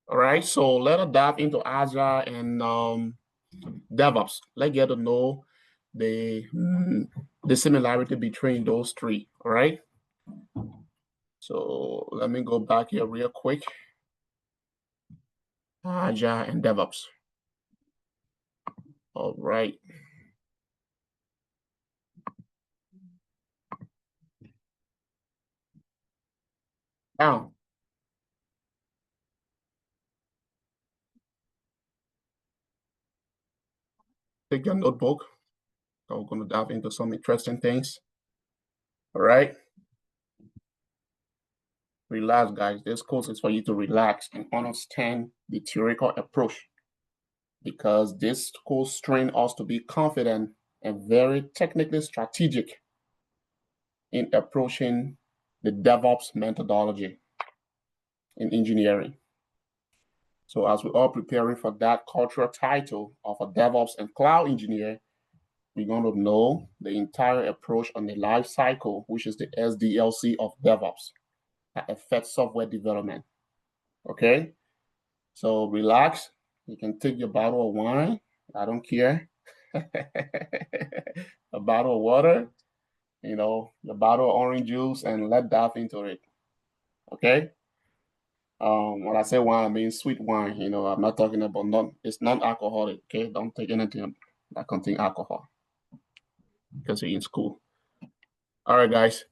All right, so let us dive into Agile and DevOps. Let's get to know the similarity between those three. All right. So let me go back here real quick. Agile and DevOps. All right. Now, take your notebook. We're going to dive into some interesting things. All right. Relax, guys. This course is for you to relax and understand the theoretical approach, because this course trains us to be confident and very technically strategic in approaching the DevOps methodology in engineering. So as we're all preparing for that cultural title of a DevOps and cloud engineer, we're going to know the entire approach on the life cycle, which is the SDLC of DevOps that affects software development. Okay? So relax. You can take your bottle of wine. I don't care. A bottle of water, you know, the bottle of orange juice, and let's dive into it. Okay? When I say wine, I mean sweet wine. You know, I'm not talking about it's non-alcoholic. Okay, don't take anything that contains alcohol because you're in school. All right, guys.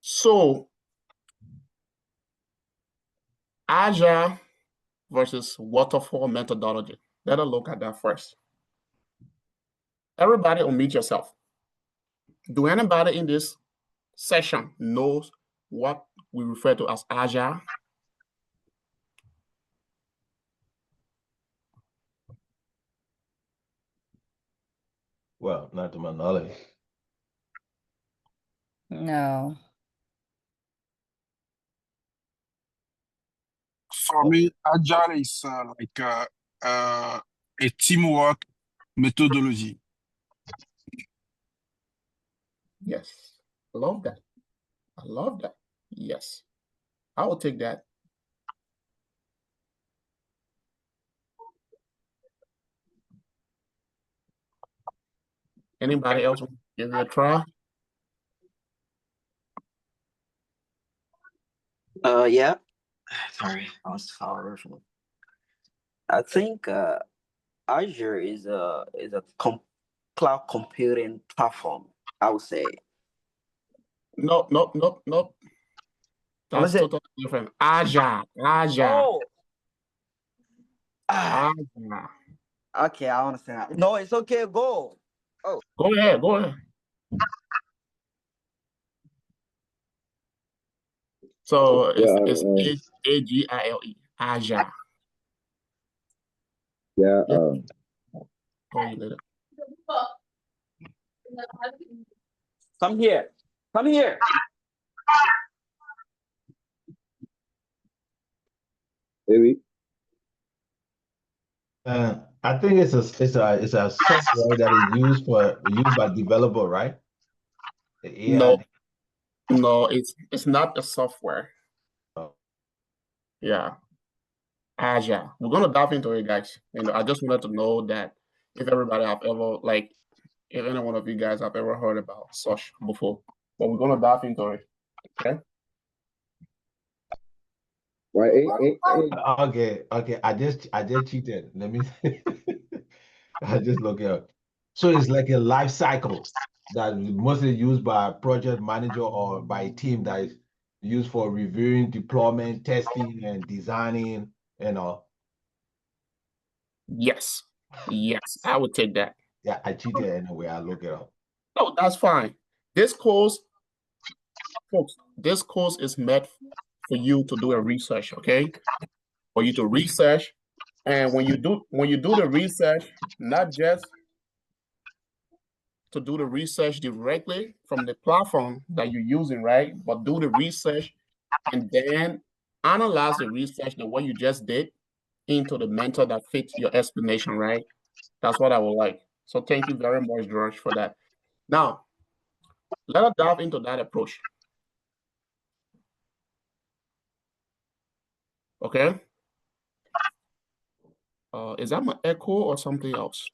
So, Agile versus waterfall methodology. Let us look at that first. Everybody unmute yourself. Do anybody in this session knows what we refer to as Agile? Well, not to my knowledge. No. For me, Agile is like a teamwork methodology. Yes. I love that. I love that. Yes. I will take that. Anybody else want to give it a try? Yeah. Sorry, I was far from. I think Azure is a cloud computing platform. I would say. No. That's totally different. Agile. Oh. Agile. Okay, I understand. No, it's okay. Go. Oh. Go ahead. Go ahead. So it's Agile. Agile. Yeah. Call you later. Come here. Come here. Maybe. I think it's a software that is used by developer, right? The AI. No, it's not a software. Oh. Yeah. Agile. We're gonna dive into it, guys. You know, I just wanted to know that if everybody have ever if any one of you guys have ever heard about such before. But we're gonna dive into it. Okay. Right. Okay. I just cheated. Let me I just look it up. So it's like a life cycle that is mostly used by a project manager or by a team that is used for reviewing, deployment, testing, and designing, and all. Yes, I would take that. Yeah, I cheated anyway. I look it up. No, that's fine. This course, folks, this course is meant for you to do a research, okay? For you to research, and when you do the research, not just to do the research directly from the platform that you're using, right? But do the research and then analyze the research, the way you just did, into the mentor that fits your explanation, right? That's what I would like. So thank you very much, George, for that. Now, let us dive into that approach. Okay? Is that my echo or something else?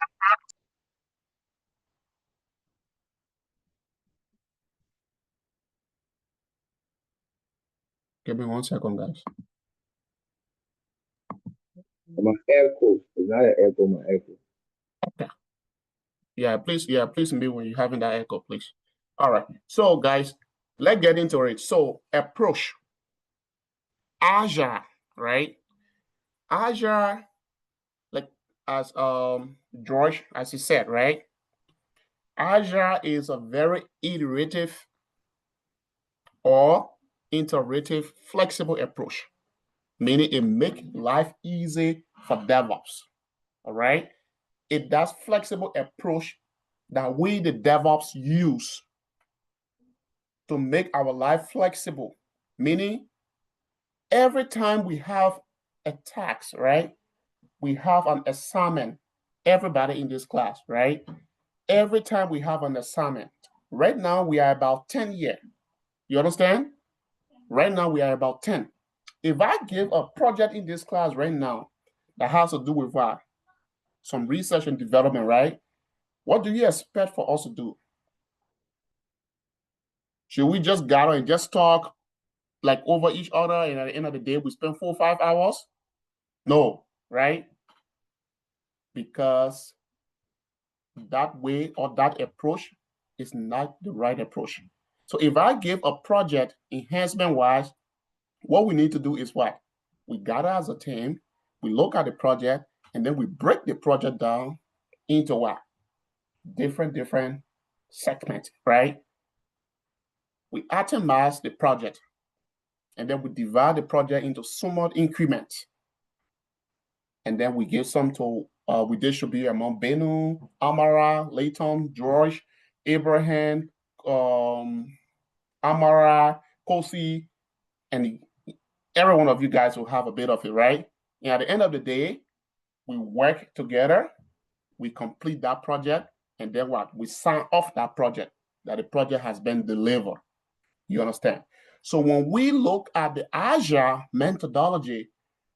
Give me 1 second, guys. My echo. It's not an echo, my echo. Okay. Yeah, please mute when you're having that echo, please. All right. So, guys, let's get into it. So, approach. Azure, right? Azure, like as George, as he said, right? Azure is a very iterative or iterative flexible approach, meaning it makes life easy for DevOps. All right. It does flexible approach that we, the DevOps, use to make our life flexible, meaning every time we have a task, right? We have an assignment, everybody in this class, right? Every time we have an assignment, right now we are about 10 here. You understand? Right now we are about 10. If I give a project in this class right now that has to do with some research and development, right? What do you expect for us to do? Should we just gather and just talk like over each other, and at the end of the day, we spend 4 or 5 hours? No, right? Because that way or that approach is not the right approach. So if I give a project enhancement-wise, what we need to do is what? We gather as a team, we look at the project, and then we break the project down into what? Different segments, right? We atomize the project, and then we divide the project into small increments. And then we give some to, we distribute among Benu, Amara, Layton, George, Abraham, Amara, Kosi, and every one of you guys will have a bit of it, right? And at the end of the day, we work together, we complete that project, and then what? We sign off that project, that the project has been delivered. You understand? So when we look at the Agile methodology,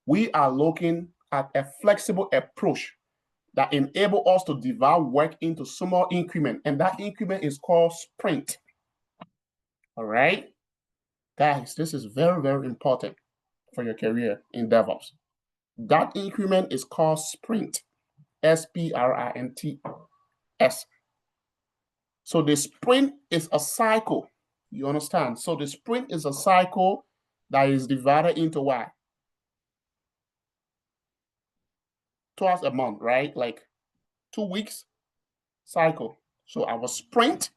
we are looking at a flexible approach that enables us to divide work into small increments, and that increment is called sprint. All right? Guys, this is very, very important for your career in DevOps. That increment is called sprint, S-P-R-I-N-T-S. So the sprint is a cycle. You understand? So the sprint is a cycle that is divided into what? Twice a month, right? Like 2 weeks cycle. So our sprint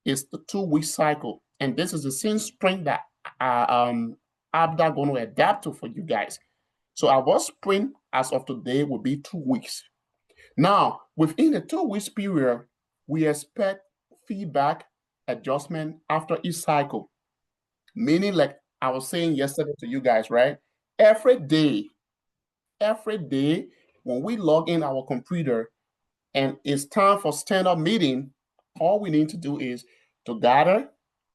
is the 2-week cycle. And this is the same sprint that ABDA going to adapt to for you guys. So our sprint as of today will be 2 weeks. Now, within the 2 weeks period, we expect feedback adjustment after each cycle. Meaning, like I was saying yesterday to you guys, right? Every day, when we log in our computer and it's time for stand-up meeting, all we need to do is to gather,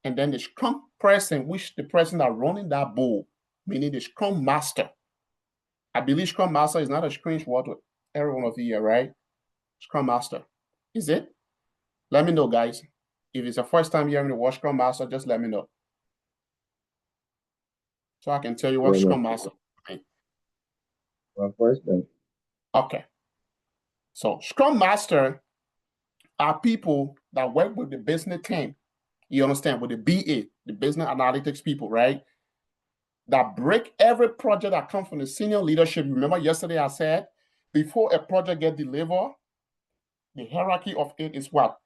and then the Scrum person, which the person that running that bowl, meaning the Scrum Master. I believe Scrum Master is not a strange word to every one of you here, right? Scrum Master. Is it? Let me know, guys. If it's the first time hearing the word Scrum Master, just let me know, so I can tell you what Scrum Master means. My first thing. Okay. So Scrum Master are people that work with the business team. You understand? With the BA, the business analytics people, right? That break every project that comes from the senior leadership. Remember yesterday I said, before a project gets delivered, the hierarchy of it is what?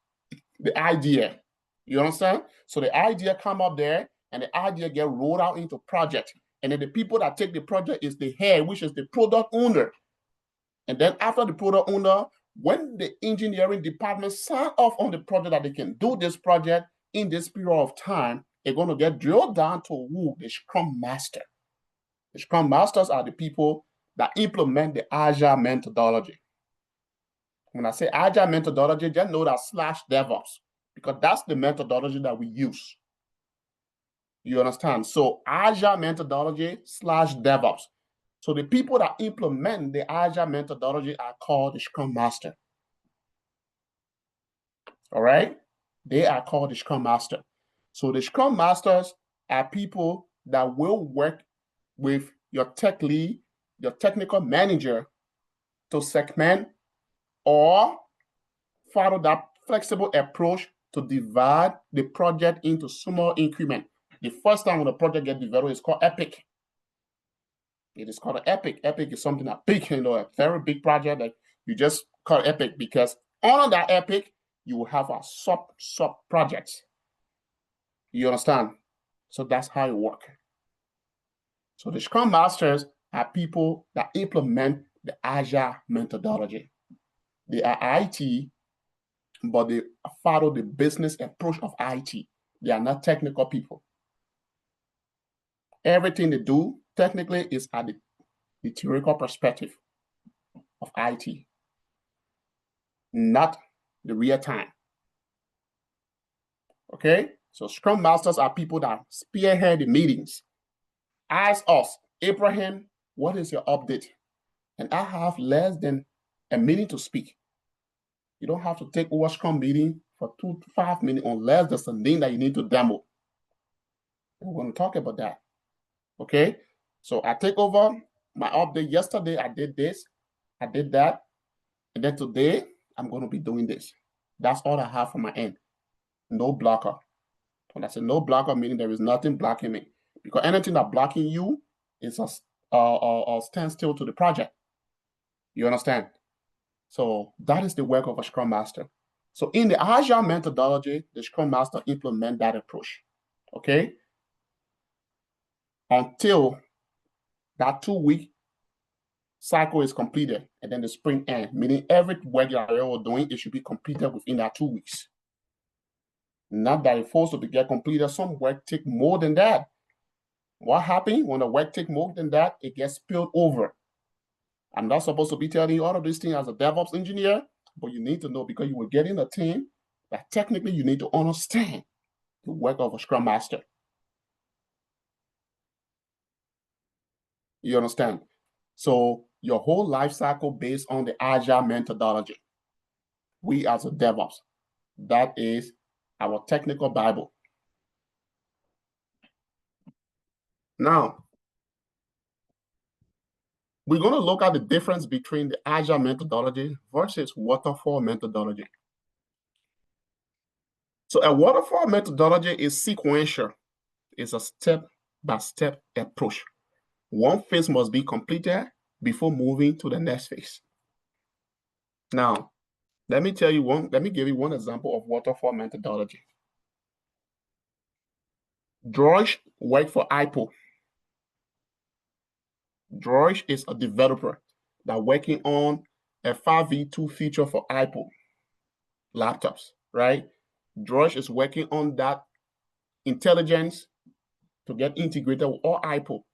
The idea. You understand? So the idea come up there, and the idea get rolled out into project. And then the people that take the project is the head, which is the product owner. And then after the product owner, when the engineering department sign off on the project that they can do this project in this period of time, they're going to get drilled down to who? The Scrum Master. The Scrum Masters are the people that implement the Agile methodology. When I say Agile methodology, just know that /DevOps, because that's the methodology that we use. You understand? So Agile methodology /DevOps. So the people that implement the Agile methodology are called the Scrum Master. All right? They are called the Scrum Master. So the Scrum Masters are people that will work with your tech lead, your technical manager to segment or follow that flexible approach to divide the project into small increments. The first time when the project gets developed is called epic. It is called an epic. Epic is something that big, a very big project that you just call epic because on that epic, you will have a sub projects. You understand? So that's how it works. So the Scrum Masters are people that implement the Agile methodology. They are IT, but they follow the business approach of IT. They are not technical people. Everything they do technically is at the theoretical perspective of IT, not the real time. Okay? So Scrum Masters are people that spearhead the meetings. Ask us, Abraham, what is your update? And I have less than a minute to speak. You don't have to take over Scrum meeting for 2 to 5 minutes unless there's something that you need to demo. We're going to talk about that. Okay? So I take over my update. Yesterday, I did this. I did that. And then today, I'm going to be doing this. That's all I have from my end. No blocker. When I say no blocker, meaning there is nothing blocking me. Because anything that blocking you is a standstill to the project. You understand? So that is the work of a Scrum Master. So in the Agile methodology, the Scrum Master implement that approach. Okay? Until that 2-week cycle is completed, and then the sprint ends, meaning every work you're doing, it should be completed within that 2 weeks. Not that it's forced to get completed. Some work take more than that. What happens when the work takes more than that? It gets spilled over. I'm not supposed to be telling you all of these things as a DevOps engineer, but you need to know because you will get in a team that technically you need to understand the work of a Scrum Master. You understand? So your whole life cycle based on the Agile methodology. We as a DevOps, that is our technical Bible. Now, we're going to look at the difference between the Agile methodology versus Waterfall methodology. So a Waterfall methodology is sequential. It's a step-by-step approach. One phase must be completed before moving to the next phase. Now, let me give you one example of Waterfall methodology. George worked for Apple. George is a developer that working on a 5v2 feature for Apple laptops, right? George is working on that intelligence to get integrated with all Apple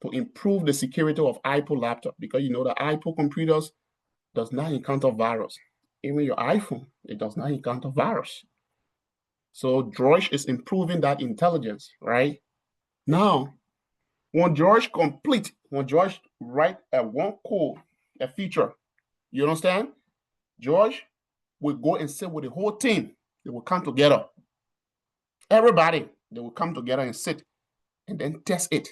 to improve the security of Apple laptop, because you know the Apple computers does not encounter virus. Even your iPhone, it does not encounter virus. So George is improving that intelligence, right? Now, when George write one code, a feature, you understand? George will go and sit with the whole team. They will come together. Everybody, they will come together and sit and then test it.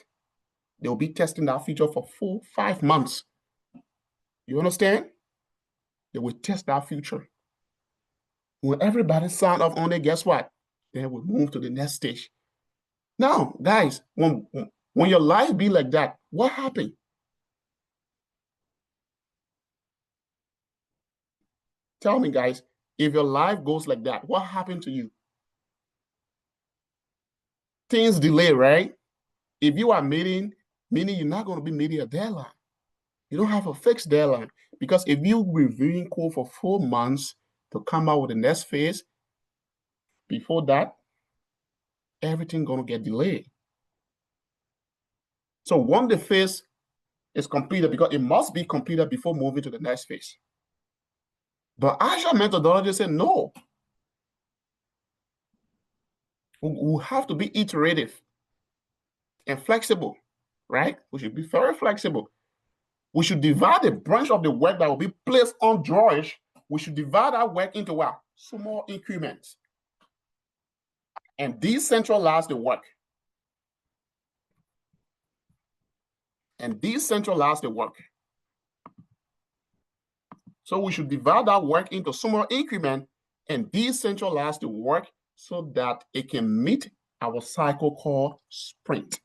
They will be testing that feature for 5 months. You understand? They will test that feature. When everybody sign off on it, guess what? Then we'll move to the next stage. Now, guys, when your life be like that, what happened? Tell me, guys, if your life goes like that, what happened to you? Things delay, right? If you are meeting you're not going to be meeting a deadline. You don't have a fixed deadline, because if you reviewing code for 4 months to come out with the next phase, before that, everything going to get delayed. So once the phase is completed, because it must be completed before moving to the next phase. But Agile methodology said no. We have to be iterative and flexible. right? We should be very flexible. We should divide the branch of the work that will be placed on drawings. We should divide that work into what? Small increments. And decentralize the work. So we should divide that work into small increments and decentralize the work so that it can meet our cycle called sprint.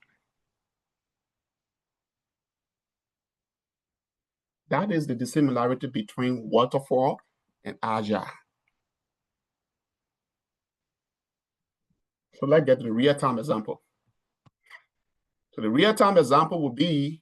That is the dissimilarity between waterfall and Agile. So let's get to the real-time example. So the real-time example would be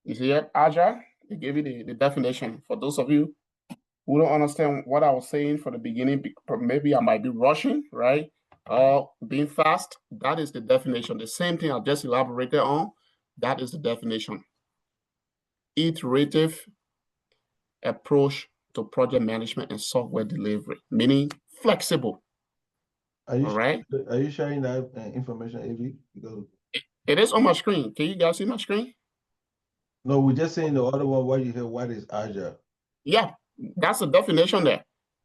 you see it, Agile? They gave you the definition. For those of you who don't understand what I was saying from the beginning, maybe I might be rushing, right? Being fast, that is the definition. The same thing I just elaborated on, that is the definition. Iterative approach to project management and software delivery, meaning flexible. Are you, all right? Are you sharing that information, AV? Because it is on my screen. Can you guys see my screen? No, we're just saying the other one where you hear what is Azure. Yeah, that's the definition there.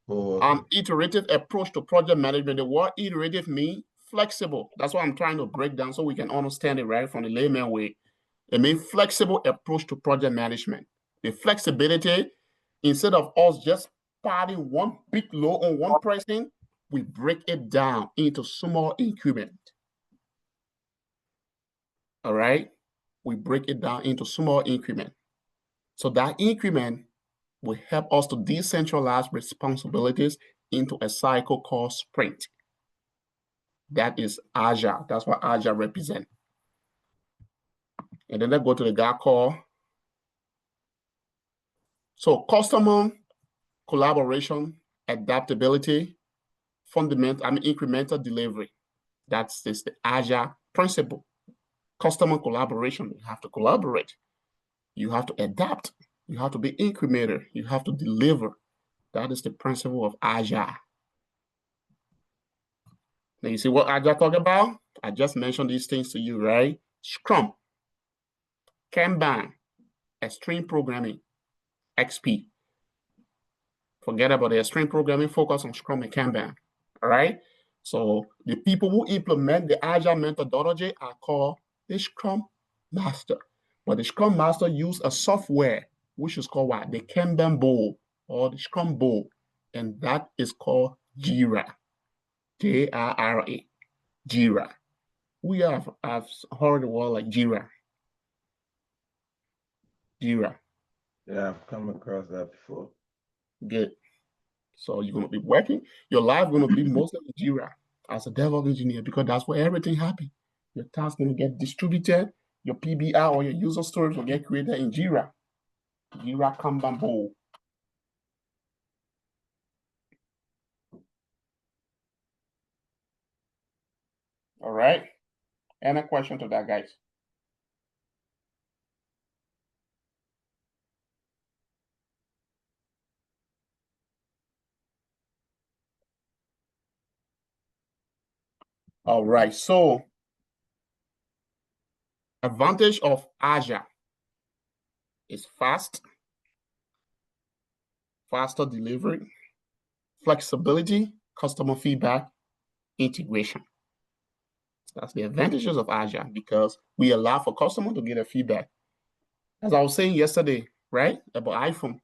Oh, okay. Iterative approach to project management. The word iterative means flexible. That's what I'm trying to break down so we can understand it right from the layman way. It means flexible approach to project management. The flexibility, instead of us just piling one big load on one person, we break it down into small increments. All right? We break it down into small increments. So that increment will help us to decentralize responsibilities into a cycle called sprint. That is Agile. That's what Agile represents. And then let's go to the guy called. So customer collaboration, adaptability, incremental delivery. That's the Agile principle. Customer collaboration, you have to collaborate. You have to adapt. You have to be incremental. You have to deliver. That is the principle of Agile. Now you see what Agile talk about? I just mentioned these things to you, right? Scrum, Kanban, Extreme Programming, XP. Forget about the Extreme Programming, focus on Scrum and Kanban, all right? So the people who implement the Agile methodology are called the Scrum Master. But the Scrum Master use a software, which is called what? The Kanban bowl or the Scrum bowl, and that is called Jira. J-I-R-A, Jira. We have heard the word like Jira. Jira. Yeah, I've come across that before. Good. So you're going to be working, your life going to be mostly in Jira as a DevOps engineer because that's where everything happens. Your tasks going to get distributed, your PBR or your user stories will get created in Jira. Jira Kanban bowl. All right. Any question to that, guys? All right. So advantage of Agile is faster delivery, flexibility, customer feedback, integration. That's the advantages of Agile because we allow for customer to get a feedback. As I was saying yesterday, right, about iPhone,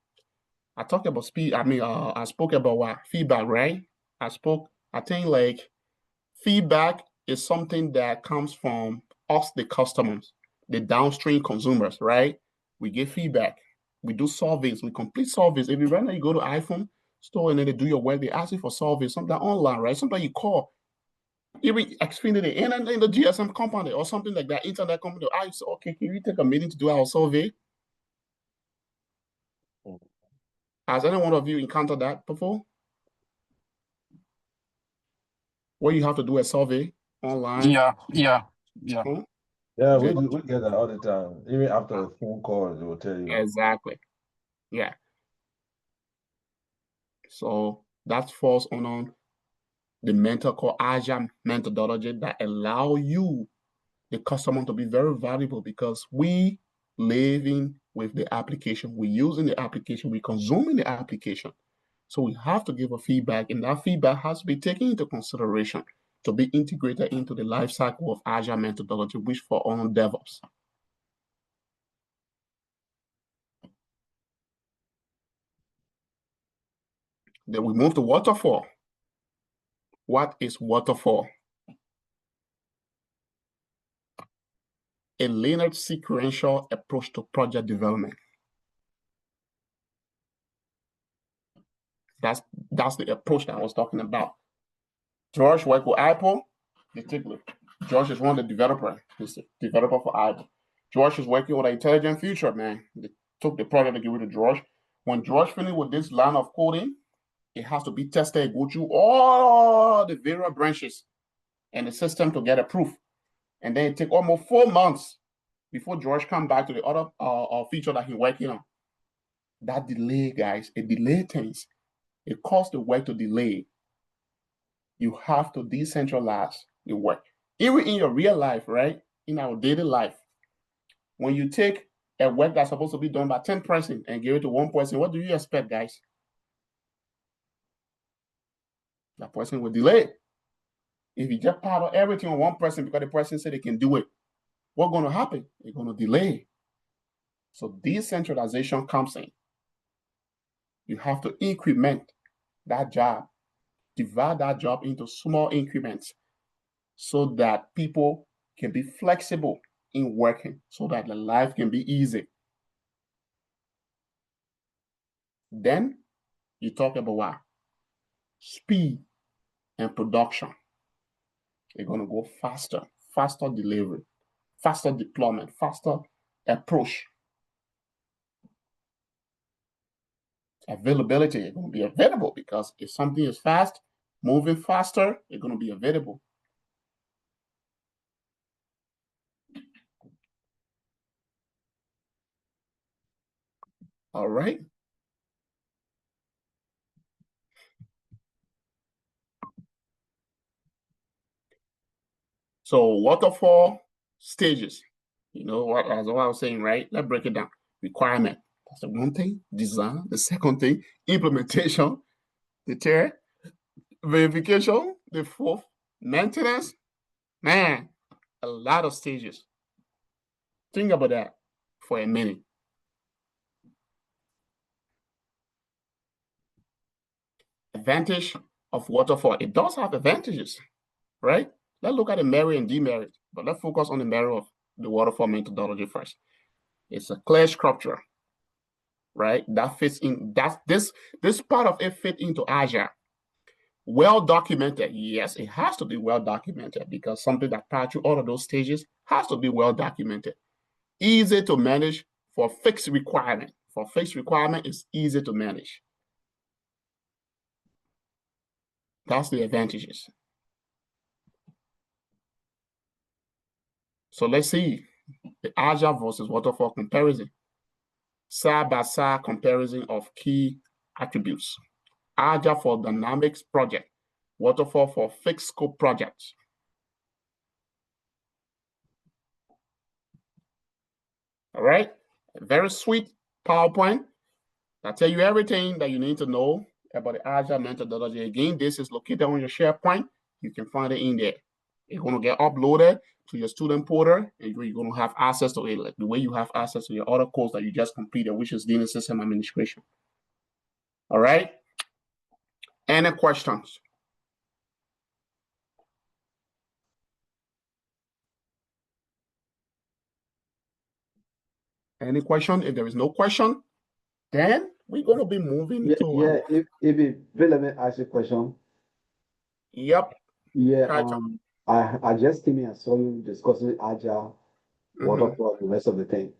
I talked about speed. I spoke about what? Feedback, right? I think like feedback is something that comes from us, the customers, the downstream consumers, right? We give feedback. We do surveys. We complete surveys. If you right now you go to iPhone store and then they do your work, they ask you for surveys, sometimes online, right? Sometimes you call. Even Xfinity in the GSM company or something like that, internet company, I say, okay, can you take a minute to do our survey? Has any one of you encountered that before? Where you have to do a survey online? Yeah. Hmm? Yeah, we get that all the time. Even after a phone call, they will tell you. Exactly. Yeah. So that falls on the method called Agile methodology that allow you, the customer, to be very valuable, because we living with the application, we using the application, we consuming the application. So we have to give a feedback, and that feedback has to be taken into consideration to be integrated into the life cycle of Agile methodology, which for on DevOps. Then we move to waterfall. What is waterfall? A linear sequential approach to project development. That's the approach that I was talking about. George worked with Apple. George is one of the developers. He's the developer for Apple. George is working with an intelligent future, man. They took the project to give it to George. When George finished with this line of coding, it has to be tested, go through all the various branches and the system to get approved. And then it takes almost 4 months before George come back to the other feature that he's working on. That delay, guys, it delay things. It causes the work to delay. You have to decentralize the work. Even in your real life, right? In our daily life, when you take a work that's supposed to be done by 10 person and give it to one person, what do you expect, guys? That person will delay. If you just pile everything on one person because the person said they can do it, what's going to happen? It's going to delay. So decentralization comes in. You have to increment that job, divide that job into small increments so that people can be flexible in working, so that the life can be easy. Then you talk about what? Speed and production. You're going to go faster, faster delivery, faster deployment, faster approach. Availability, it's going to be available, because if something is fast, moving faster, it's going to be available. All right. So waterfall stages, as what I was saying, right? Let's break it down. Requirement, that's the one thing. Design, the second thing. Implementation, the third. Verification, the fourth. Maintenance, man, a lot of stages. Think about that for a minute. Advantage of waterfall, it does have advantages, right? Let's look at the merit and demerit, but let's focus on the merit of the waterfall methodology first. It's a clear structure, right? That fits in. This part of it fit into Azure. Well documented, yes, it has to be well documented, because something that passes through all of those stages has to be well documented. Easy to manage for fixed requirement. For fixed requirement, it's easy to manage. That's the advantages. So let's see the Agile versus waterfall comparison. Side-by-side comparison of key attributes. Agile for dynamics project, waterfall for fixed scope projects. All right, a very sweet PowerPoint. I tell you everything that you need to know about the Agile methodology. Again, this is located on your SharePoint. You can find it in there. It's going to get uploaded to your student portal, and you're going to have access to it, like the way you have access to your other course that you just completed, which is Data System Administration. All right. Any questions? Any question? If there is no question, then we're going to be moving to. If let me ask you a question. Yep. Yeah. I just came in and saw you discussing Agile, waterfall, the rest of the thing.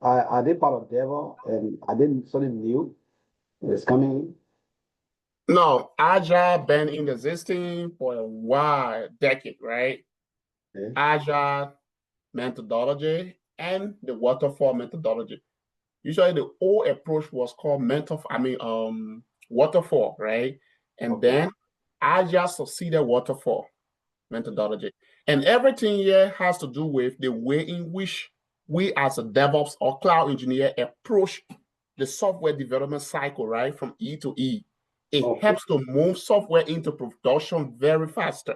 Are they part of DevOps, and are they something new that's coming in? No, Agile been in existing for a while, decade, right? Okay. Agile methodology and the waterfall methodology. Usually the old approach was called waterfall, right? And then Agile succeeded waterfall methodology. And everything here has to do with the way in which we as a DevOps or cloud engineer approach the software development cycle, right? From E to E. It helps to move software into production very faster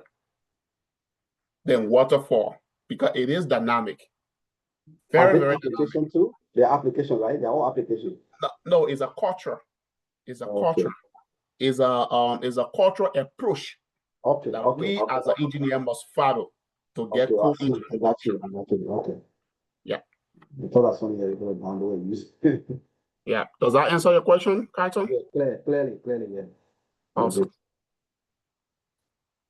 than waterfall because it is dynamic. Very application dynamic. Too? Their application, right? Their own application. No, it's a culture. It's a culture. It's a cultural approach that we as an engineer must follow to get code into production. Okay. Yeah. I thought that's something that you could down the way use. Yeah. Does that answer your question, Kaito? Yeah, clearly, yeah. Awesome.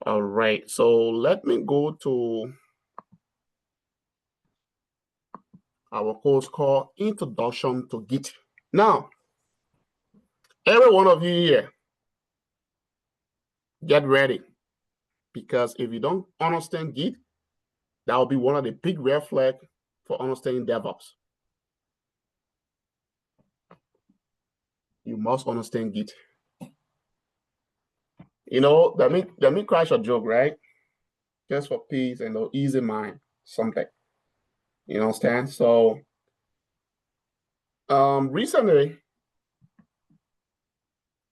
All right. So let me go to our course called Introduction to Git. Now, every one of you here, get ready. Because if you don't understand Git, that will be one of the big red flags for understanding DevOps. You must understand Git. You know, let me crash a joke, right? Just for peace and an easy mind, something. You understand? So recently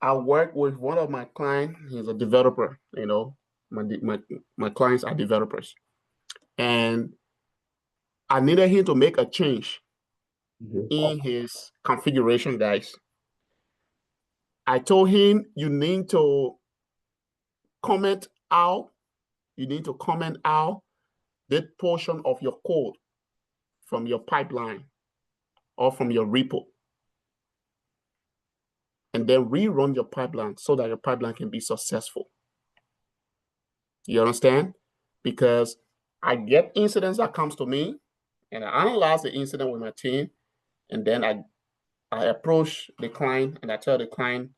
I worked with one of my clients. He's a developer, you know. My clients are developers. And I needed him to make a change in his configuration, guys. I told him you need to comment out that portion of your code from your pipeline or from your repo. And then rerun your pipeline so that your pipeline can be successful. You understand? Because I get incidents that comes to me and I analyze the incident with my team. And then I approach the client and I tell the client,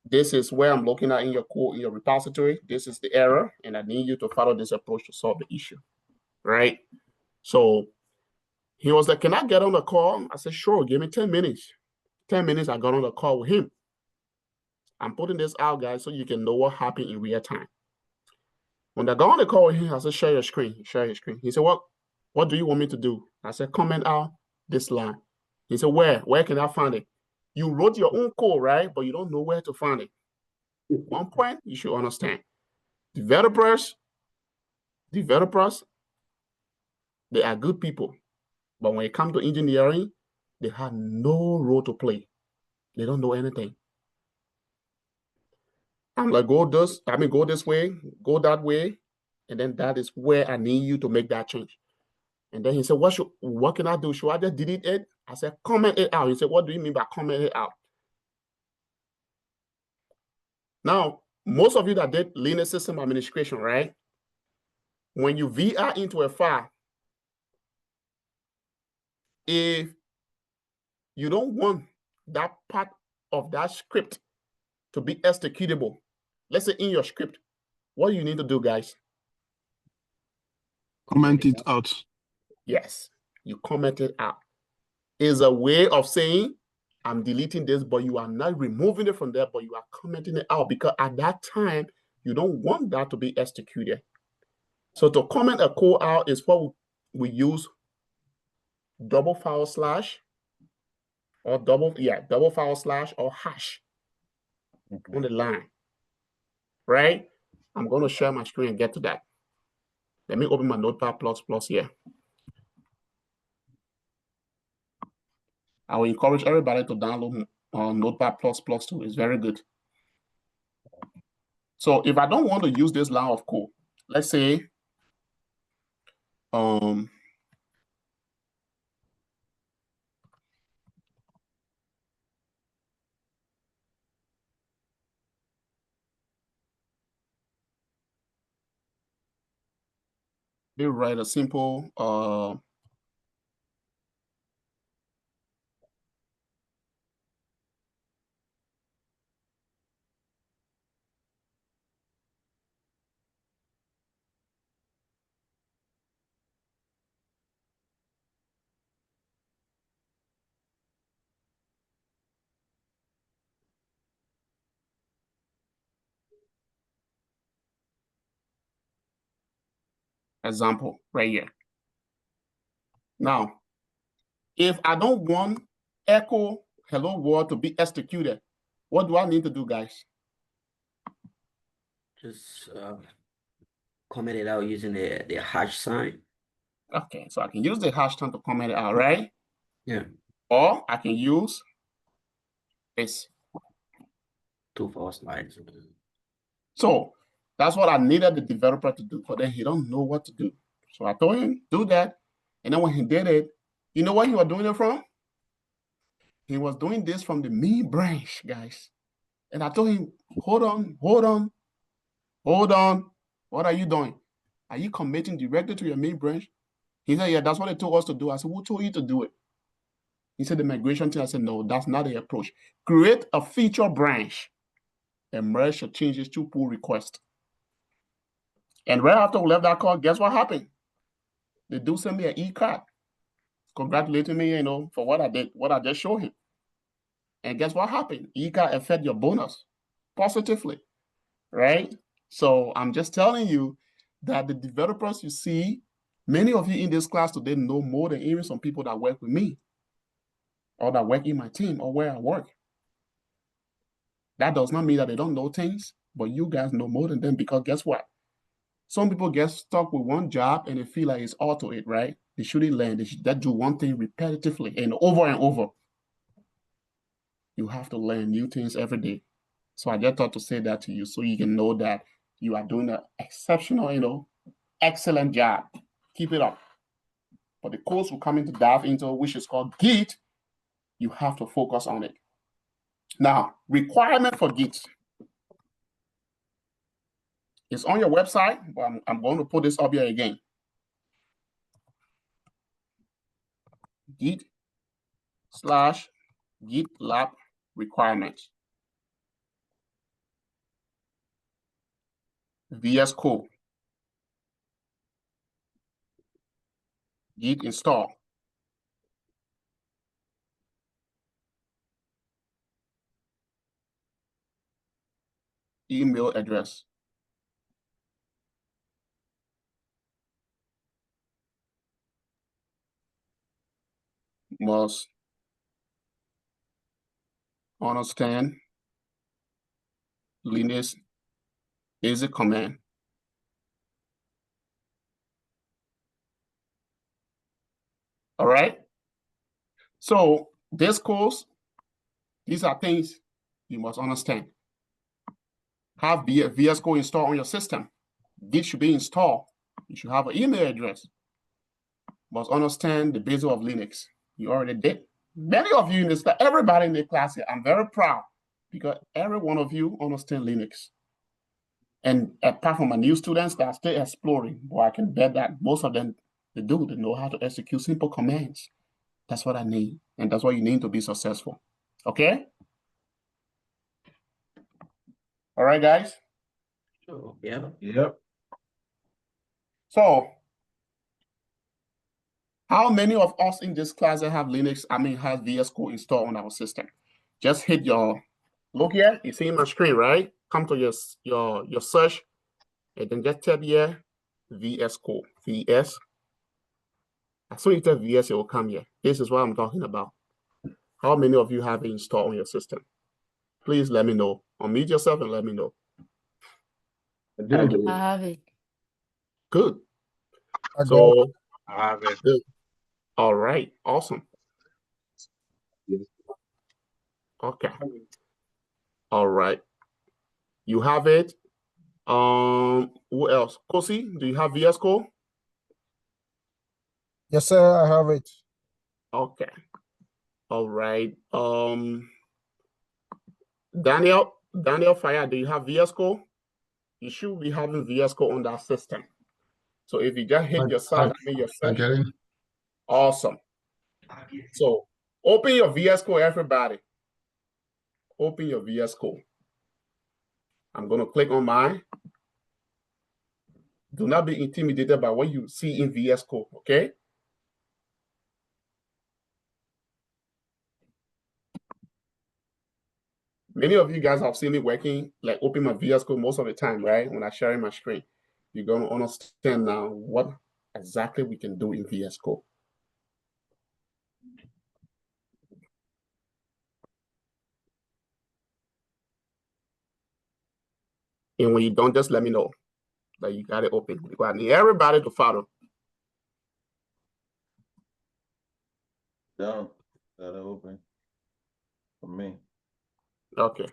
this is where I'm looking at in your code, in your repository. This is the error. And I need you to follow this approach to solve the issue. Right? So he was like, can I get on the call? I said, sure, give me 10 minutes. 10 minutes, I got on the call with him. I'm putting this out, guys, so you can know what happened in real time. When I got on the call with him, I said, share your screen, share your screen. He said, what do you want me to do? I said, comment out this line. He said, where can I find it? You wrote your own code, right? But you don't know where to find it. One point you should understand. Developers, they are good people. But when it comes to engineering, they have no role to play. They don't know anything. I'm like, go this way, go that way. And then that is where I need you to make that change. And then he said, what can I do? Should I just delete it? I said, comment it out. He said, what do you mean by comment it out? Now, most of you that did Linux system administration, right? When you VR into a file, if you don't want that part of that script to be executable, let's say in your script, what do you need to do, guys? Comment it out. Yes, you comment it out. Is a way of saying, I'm deleting this, but you are not removing it from there, but you are commenting it out because at that time, you don't want that to be executed. So to comment a code out is what we use double forward slash or double forward slash or hash on the line, right? I'm going to share my screen and get to that. Let me open my Notepad++ here. I will encourage everybody to download Notepad++ too. It's very good. So if I don't want to use this line of code, let's say, they write a simple example right here. Now, if I don't want echo hello world to be executed, what do I need to do, guys? Just comment it out using the hash sign. Okay, so I can use the hash tag to comment it out, right? Yeah. Or I can use this. 2 forward slides. So that's what I needed the developer to do, but then he don't know what to do. So I told him, do that. And then when he did it, you know where he was doing it from? He was doing this from the main branch, guys. And I told him, hold on. What are you doing? Are you committing directly to your main branch? He said, yeah, that's what they told us to do. I said, who told you to do it? He said, the migration team. I said, no, that's not the approach. Create a feature branch and merge your changes to pull request. And right after we left that call, guess what happened? They do send me an e-card, congratulating me, for what I did, what I just showed him. And guess what happened? E-card affect your bonus positively, right? So I'm just telling you that the developers you see, many of you in this class today know more than even some people that work with me or that work in my team or where I work. That does not mean that they don't know things, but you guys know more than them because guess what? Some people get stuck with one job and they feel like it's auto it, right? They shouldn't learn. They should do one thing repetitively and over. You have to learn new things every day. So I just thought to say that to you so you can know that you are doing an exceptional, excellent job. Keep it up. But the course we're coming to dive into, which is called Git, you have to focus on it. Now, requirement for Git. It's on your website, but I'm going to put this up here again. Git/GitLab requirements. VS Code. Git install. Email address. Must understand Linux basic command. All right. So this course, these are things you must understand. Have VS Code installed on your system. Git should be installed. You should have an email address. Must understand the basics of Linux. You already did. Many of you in this class, everybody in the class here, I'm very proud because every one of you understand Linux. And apart from my new students that are still exploring, boy, I can bet that most of them, they know how to execute simple commands. That's what I need. And that's what you need to be successful. Okay? All right, guys? Oh, yeah. Yep. So, how many of us in this class that have Linux, have VS Code installed on our system? Just hit look here, you see my screen, right? Come to your search, and then just type here, VS Code, VS. As soon as you type VS, it will come here. This is what I'm talking about. How many of you have it installed on your system? Please let me know. Unmute yourself and let me know. I do. I have it. Good. I So, have it. good. All right. Awesome. Yes. Okay. All right. You have it. Who else? Kosi, do you have VS Code? Yes, sir, I have it. Okay. All right. Daniel Fire, do you have VS Code? You should be having VS Code on that system. So if you just hit your site, your search. Awesome. So open your VS Code, everybody. Open your VS Code. I'm going to click on mine. Do not be intimidated by what you see in VS Code, okay? Many of you guys have seen me working, like open my VS Code most of the time, right? When I'm sharing my screen. you're going to understand now what exactly we can do in VS Code. And when you don't, just let me know that you got it open. Because I need everybody to follow. Done. Got it open for me. Okay.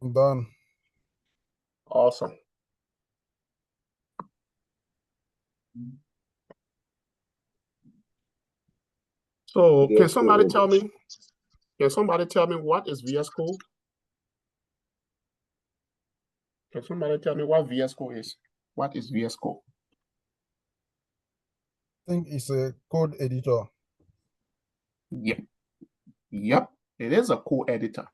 I'm done. Awesome. So can somebody tell me? Can somebody tell me what is VS Code? Can somebody tell me what VS Code is? What is VS Code? I think it's a code editor. Yep. Yep. It is a code editor.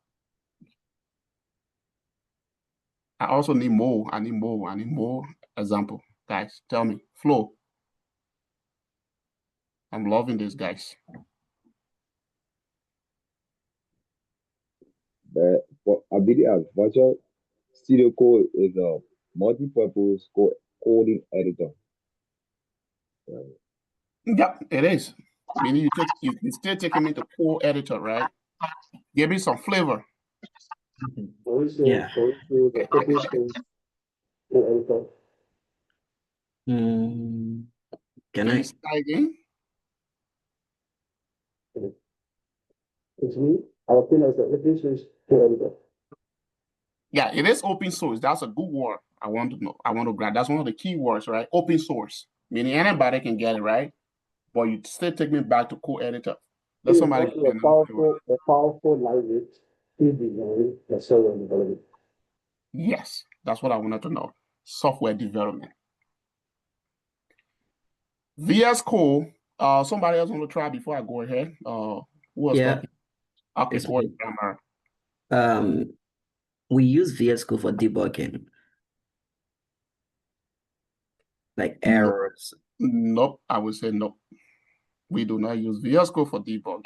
I also need more. I need more example. Guys, tell me. Flo. I'm loving this, guys. But for ABDA Virtual Studio Code is a multi-purpose coding editor. Yep, it is. Meaning you still taking me to code editor, right? Give me some flavor. Yeah. The open source code editor. Can you I? say that again? It's me. I think as an open source code editor. Yeah, it is open source. That's a good word. I want to know. I want to grab. That's one of the key words, right? Open source, meaning anybody can get it, right? But you still take me back to code editor. Let It's somebody also a powerful language to design the software development. Yes, that's what I wanted to know. Software development. VS Code. Somebody else want to try before I go ahead? Who was talking? Okay, Yes, go ahead, Grammar. we use VS Code for debugging, like errors. Nope, I would say nope. We do not use VS Code for debugging.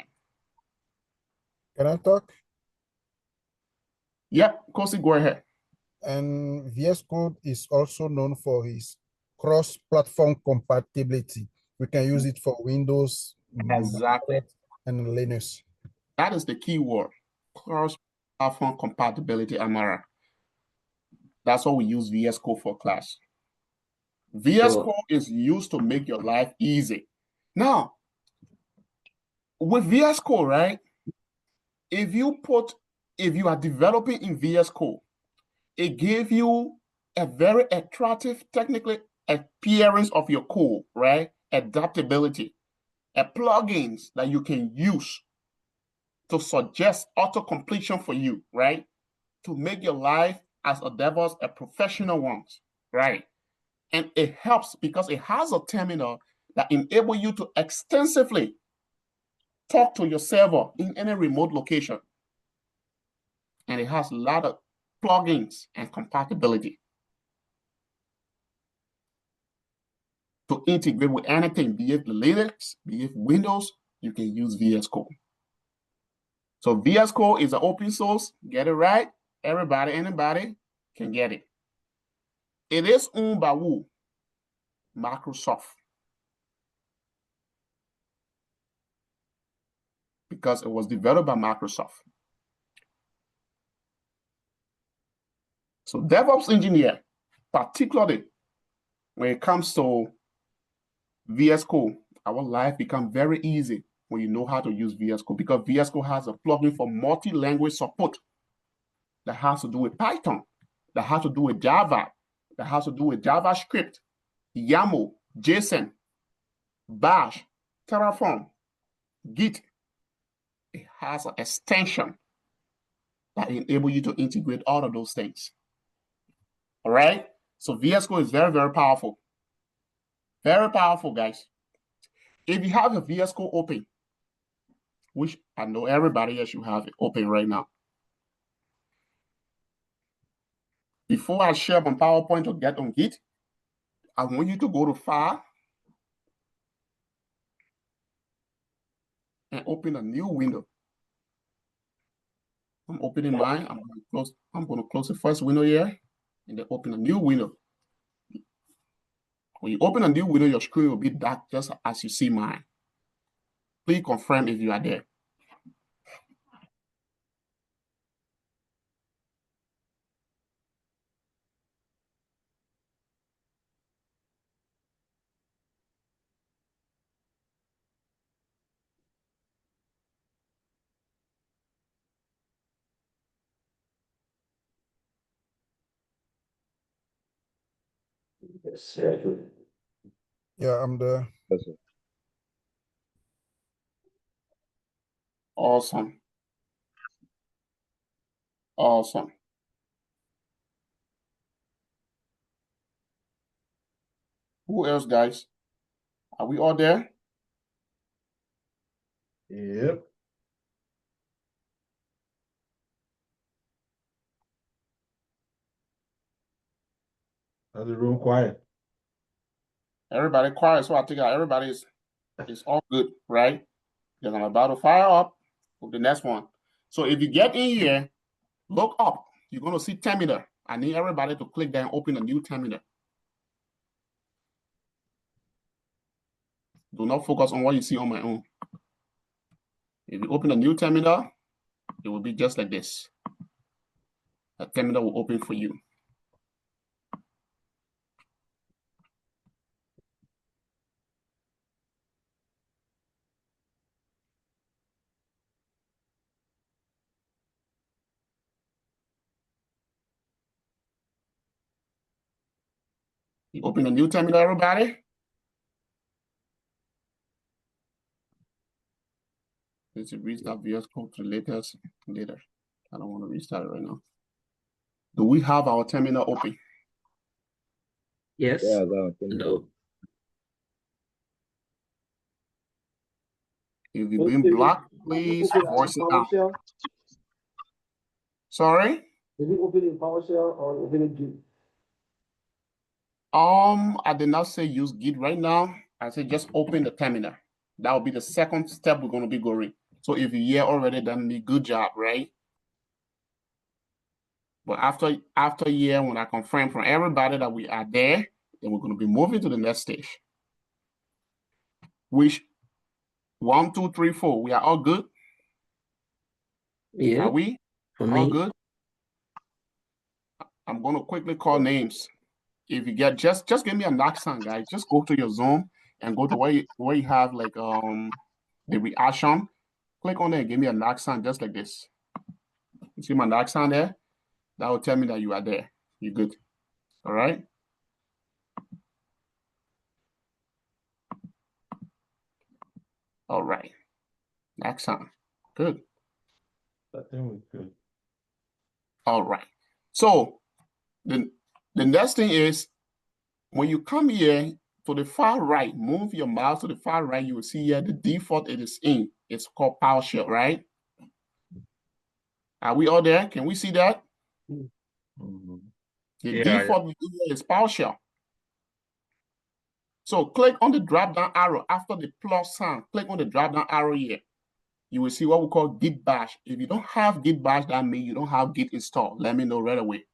Can I talk? Yep, Kosi, go ahead. And VS Code is also known for its cross-platform compatibility. We can use it for Windows, Exactly. Mac, and Linux. That is the key word. Cross-platform compatibility, Amara. That's what we use VS Code for, class. VS Code is used to make your life easy. Now, with VS Code, right? If you are developing in VS Code, it gives you a very attractive technical appearance of your code, right? Adaptability, plugins that you can use to suggest auto-completion for you, right? To make your life as a DevOps a professional one, right? And it helps because it has a terminal that enables you to extensively talk to your server in any remote location. And it has a lot of plugins and compatibility to integrate with anything, be it Linux, be it Windows, you can use VS Code. So VS Code is an open source, get it right. Everybody, anybody can get it. It is owned by who? Microsoft. Because it was developed by Microsoft. So DevOps engineer, particularly when it comes to VS Code, our life becomes very easy when you know how to use VS Code because VS Code has a plugin for multi-language support that has to do with Python, that has to do with Java, that has to do with JavaScript, YAML, JSON, Bash, Terraform, Git. It has an extension that enables you to integrate all of those things. All right? So VS Code is very, very powerful. Very powerful, guys. If you have a VS Code open, which I know everybody else should have it open right now. Before I share my PowerPoint to get on Git, I want you to go to File and open a new window. I'm opening mine. I'm going to close the first window here. and then open a new window. When you open a new window, your screen will be dark just as you see mine. Please confirm if you are there. Yes. Yeah, I'm there. Yes, sir. Awesome. Awesome. Who else, guys? Are we all there? Yep. How's the room quiet? Everybody quiet, so I think everybody is all good, right? Because I'm about to fire up with the next one. So if you get in here, look up. You're going to see terminal. I need everybody to click there and open a new terminal. Do not focus on what you see on my own. If you open a new terminal, it will be just like this. A terminal will open for you. You open a new terminal, everybody. Let's restart VS Code to latest later. I don't want to restart it right now. Do we have our terminal open? Yes. Yeah, I got it. No. If you've been blocked, please voice it out. Sorry? Did you open in PowerShell or open in Git? I did not say use Git right now. I said just open the terminal. That will be the second step we're going to be going. So if you hear already done me, good job, right? But after year, when I confirm from everybody that we are there, then we're going to be moving to the next stage. Which 1, 2, 3, 4, we are all good? Yeah. Are we For all me. good? I'm going to quickly call names. If you get just give me an accent, guys. Just go to your Zoom and go to where you have like the reaction. Click on it and give me an accent just like this. You see my accent there? That will tell me that you are there. You're good. All right. All right. Accent. Good. I think we could. All right. So the next thing is when you come here to the far right, move your mouse to the far right, you will see here the default it is in. It's called PowerShell, right? Are we all there? Can we see that? Mhm. The default is PowerShell. So click on the drop-down arrow after the plus sign. Click on the drop-down arrow here. You will see what we call Git bash. If you don't have Git bash, that means you don't have Git installed. Let me know right away.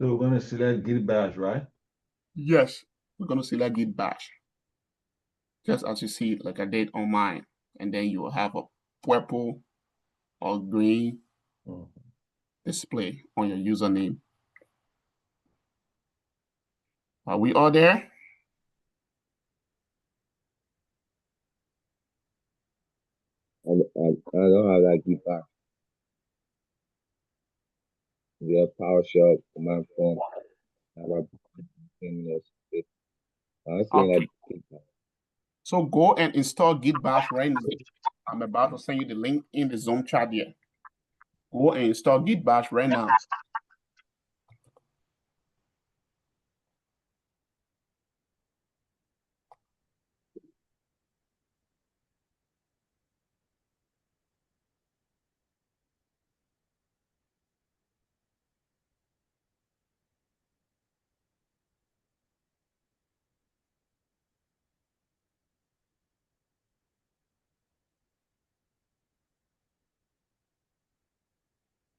So we're going to select Git bash, right? Yes, we're going to select Git bash. Just as you see, like I did on mine. And then you will have a purple or green display on your username. Are we all there? I don't have that Git back. We have PowerShell, command prompt. How about terminals? I'm saying Okay. that Git back. So go and install Git bash right now. I'm about to send you the link in the Zoom chat here. Go and install Git bash right now.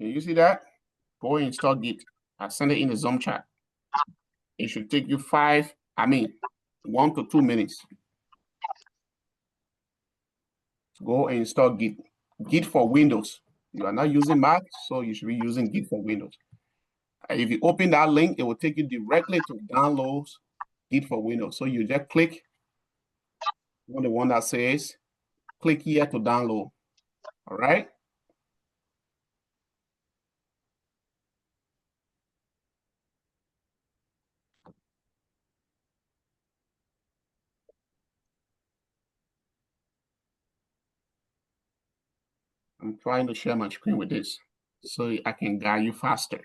Can you see that? Go and install Git. I send it in the Zoom chat. It should take you 1 to 2 minutes. Go and install Git. Git for Windows. You are not using Mac, so you should be using Git for Windows. If you open that link, it will take you directly to download Git for Windows. So you just click on the one that says, click here to download. All right. I'm trying to share my screen with this so I can guide you faster.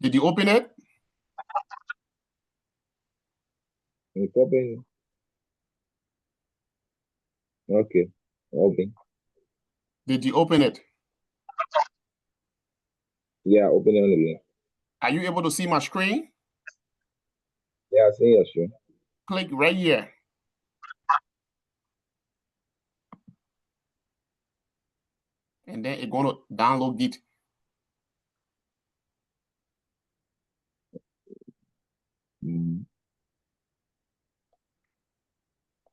Did you open it? It's open. Okay, open. Did you open it? Yeah, open it on the link. Are you able to see my screen? Yeah, I see your screen. Click right here. And then it's going to download Git.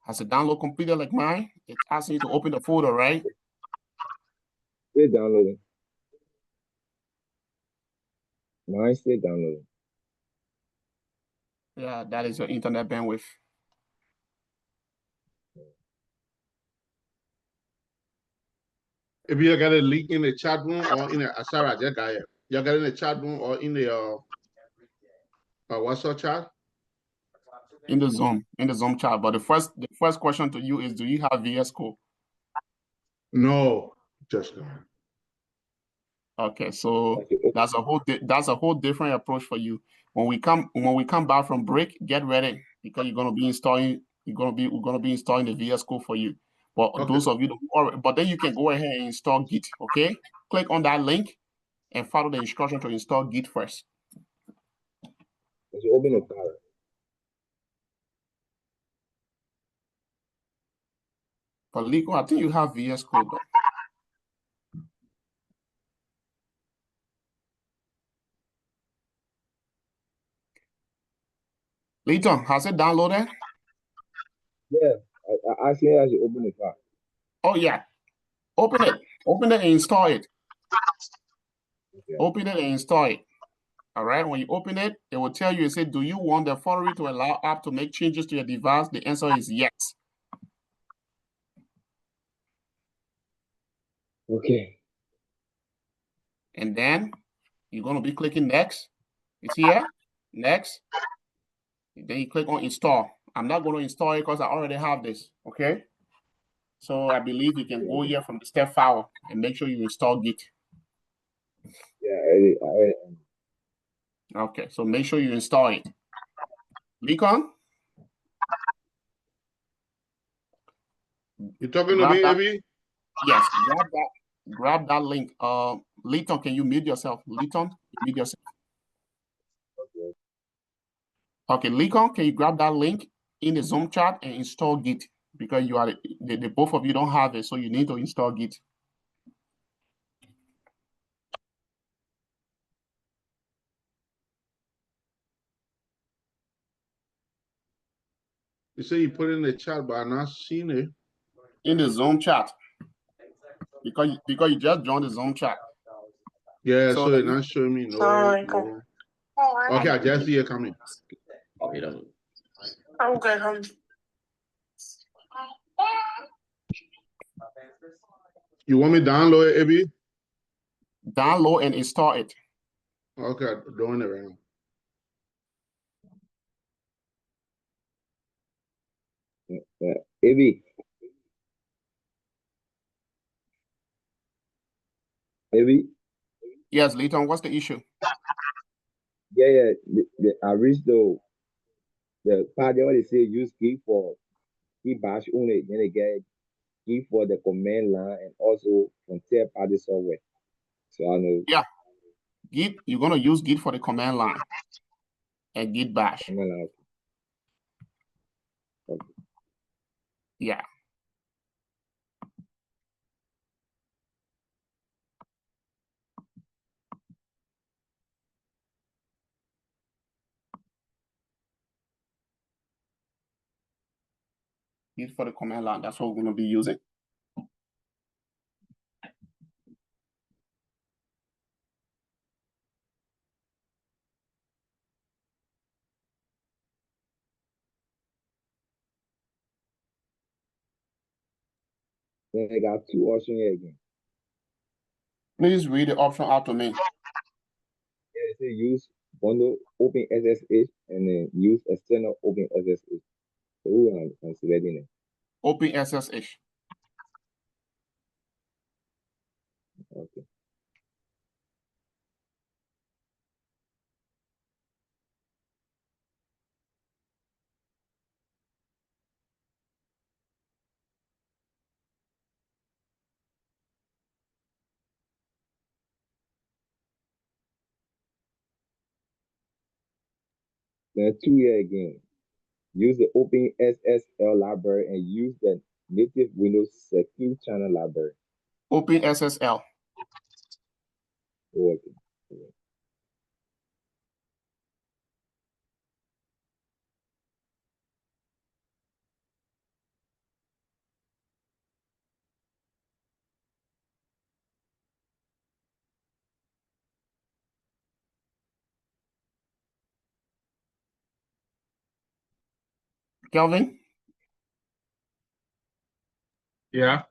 Has the download completed like mine? It's asking you to open the folder, right? Still downloading. Mine still downloading. Yeah, that is your internet bandwidth. If you got a link in the chat room or in the Sarah, you got it. You got it in the chat room or in the WhatsApp chat? In the Zoom chat. But the first question to you is, do you have VS Code? No, just Okay, so that's a whole different approach for you. When we come back from break, get ready because we're gonna be installing the VS Code for you. But okay. Those of you but then you can go ahead and install Git. Okay, click on that link and follow the instruction to install Git first. You open the file. For legal, I think you have VS Code though. Leighton, has it downloaded? Yeah, I see as you open the file. Oh yeah, open it and install it. Okay. Open it and install it. All right, when you open it, it will tell you, it said, do you want the authority to allow app to make changes to your device? The answer is yes. Okay. And then you're going to be clicking next. It's here, next. Then you click on install. I'm not going to install it because I already have this, okay? So I believe you can go here from the step file and make sure you install Git. Yeah, Okay, so make sure you install it. Beacon? You talking to me, Abby? Yes, grab that link. Leighton, can you mute yourself? Leighton, mute yourself. Okay, Leighton, can you grab that link in the Zoom chat and install Git? Because you are the both of you don't have it, so you need to install Git. You say you put in the chat, but I'm not seeing it. In the Zoom chat. Because you just joined the Zoom chat. Yeah, so it's not showing me no. Okay, I just see it coming. Okay, that's Okay, You want me to download it, Abby? download and install it. Okay, doing it right now. Abby. Yes, Leighton, what's the issue? Yeah. I reached the part where they say use Git for Git bash only. Then they get Git for the command line and also from third-party software. So I know. Yeah, Git. You're gonna use Git for the command line and Git bash. Command line. Okay. Yeah. Git for the command line. That's what we're going to be using. Then I got two options here again. Please read the option out to me. Yeah, it says use bundle open SSH and then use external open SSH. So who I'm selecting it? Open SSH. Okay. Then two here again. Use the open SSL library and use the native Windows secure channel library. Open SSL. Okay. Kelvin, Yeah.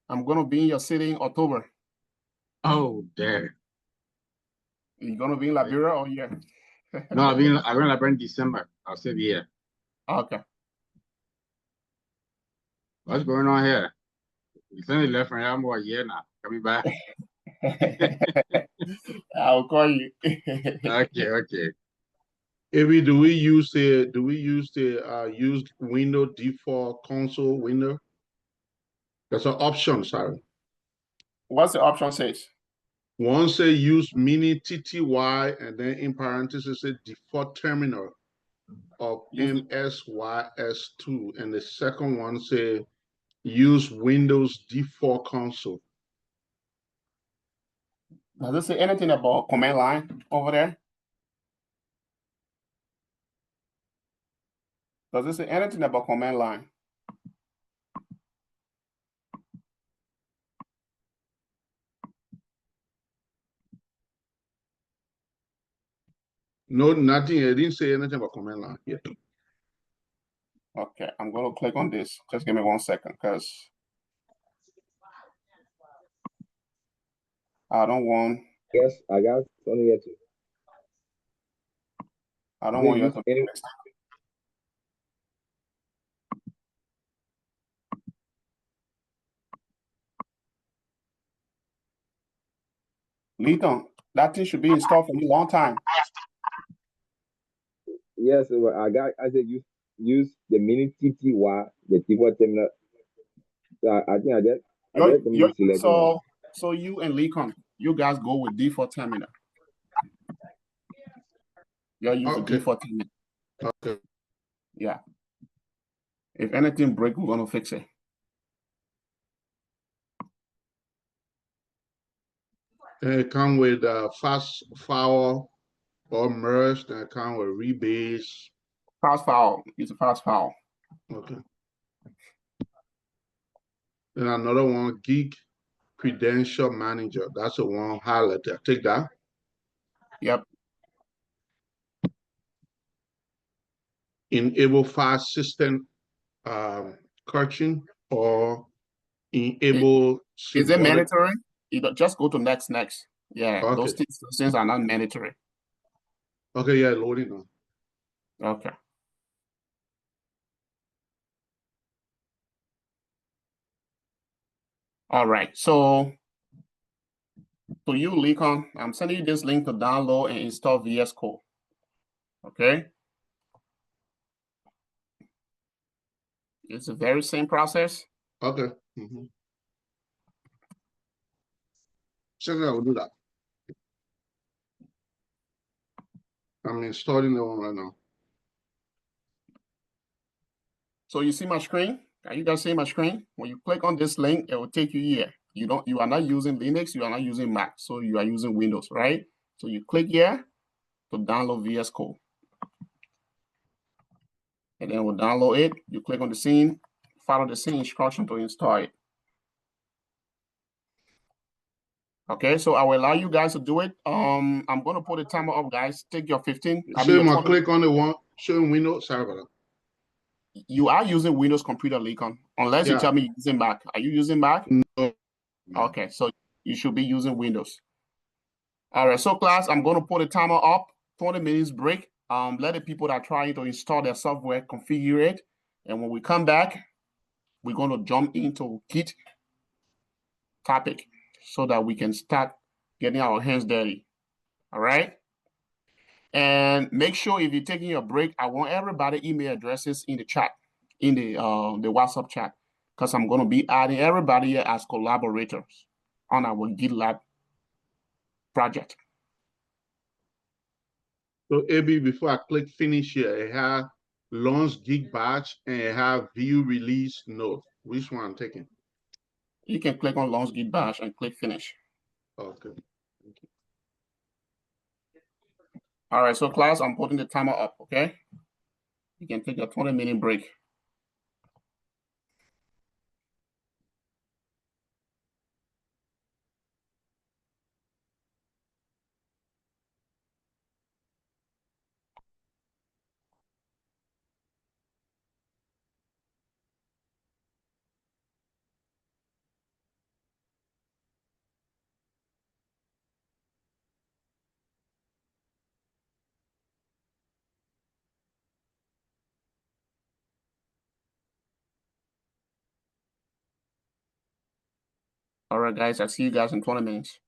I'm going to be in your city in October. Oh, there. You're going to be in Liberia or yeah? No, I've been in December. I'll still be here. Okay. What's going on here? You sent it left from here. I'm about a year now. Coming back. I'll call you. Okay. Maybe do we use the use window default console window? That's an option, sorry. What's the option says? One say use mini TTY and then in parentheses say default terminal of MSYS2, and the second one say use Windows default console. Does it say anything about command line over there? Does it say anything about command line? No, nothing. It didn't say anything about command line yet. Okay, I'm going to click on this. Just give me 1 second, because I don't want. Yes, I got something here too. I don't want you to use make mistake. Leton, that thing should be installed for a long time. Yes, I said use the mini TTY, the default terminal. So I think I just select So you and Lincoln, you guys go with default terminal. You're using default terminal. Okay. Yeah. If anything breaks, we're gonna fix it. And it come with fast file or merge, and it come with rebase. Fast file. It's a fast file. Okay. Then another one, Geek Credential Manager. That's the one highlighted. Take that. Yep. Enable file system coaching or enable. Is it mandatory? You just go to next. Yeah, Okay. those things are not mandatory. Okay, yeah, loading now. Okay. All right. So to you, Lincoln, I'm sending you this link to download and install VS Code. Okay. It's a very same process. Okay. Second, I will do that. I'm installing the one right now. So you see my screen? Are you guys seeing my screen? When you click on this link, it will take you here. You are not using Linux, you are not using Mac, so you are using Windows, right? So you click here to download VS Code. And then we'll download it. You click on the scene, follow the scene instruction to install it. Okay, so I will allow you guys to do it. I'm gonna put a timer up, guys. Take your 15. Show him a click on the one, show him Windows. Sorry about that. You are using Windows computer, Lincoln, unless you tell me you're using Mac. Are you using Mac? No. Okay, so you should be using Windows. All right, so class, I'm gonna put a timer up, 20 minutes break. Let the people that are trying to install their software configure it. And when we come back, we're gonna jump into Git topic so that we can start getting our hands dirty. All right. And make sure if you're taking your break, I want everybody email addresses in the chat, in the WhatsApp chat, because I'm going to be adding everybody here as collaborators on our GitLab project. So AB, before I click finish here, I have launch gig batch and I have view release note. Which one I'm taking? You can click on launch git bash and click finish. Okay. Thank you. All right, so class, I'm putting the timer up, okay? You can take a 20-minute break. All right, guys, I'll see you guys in 20 minutes.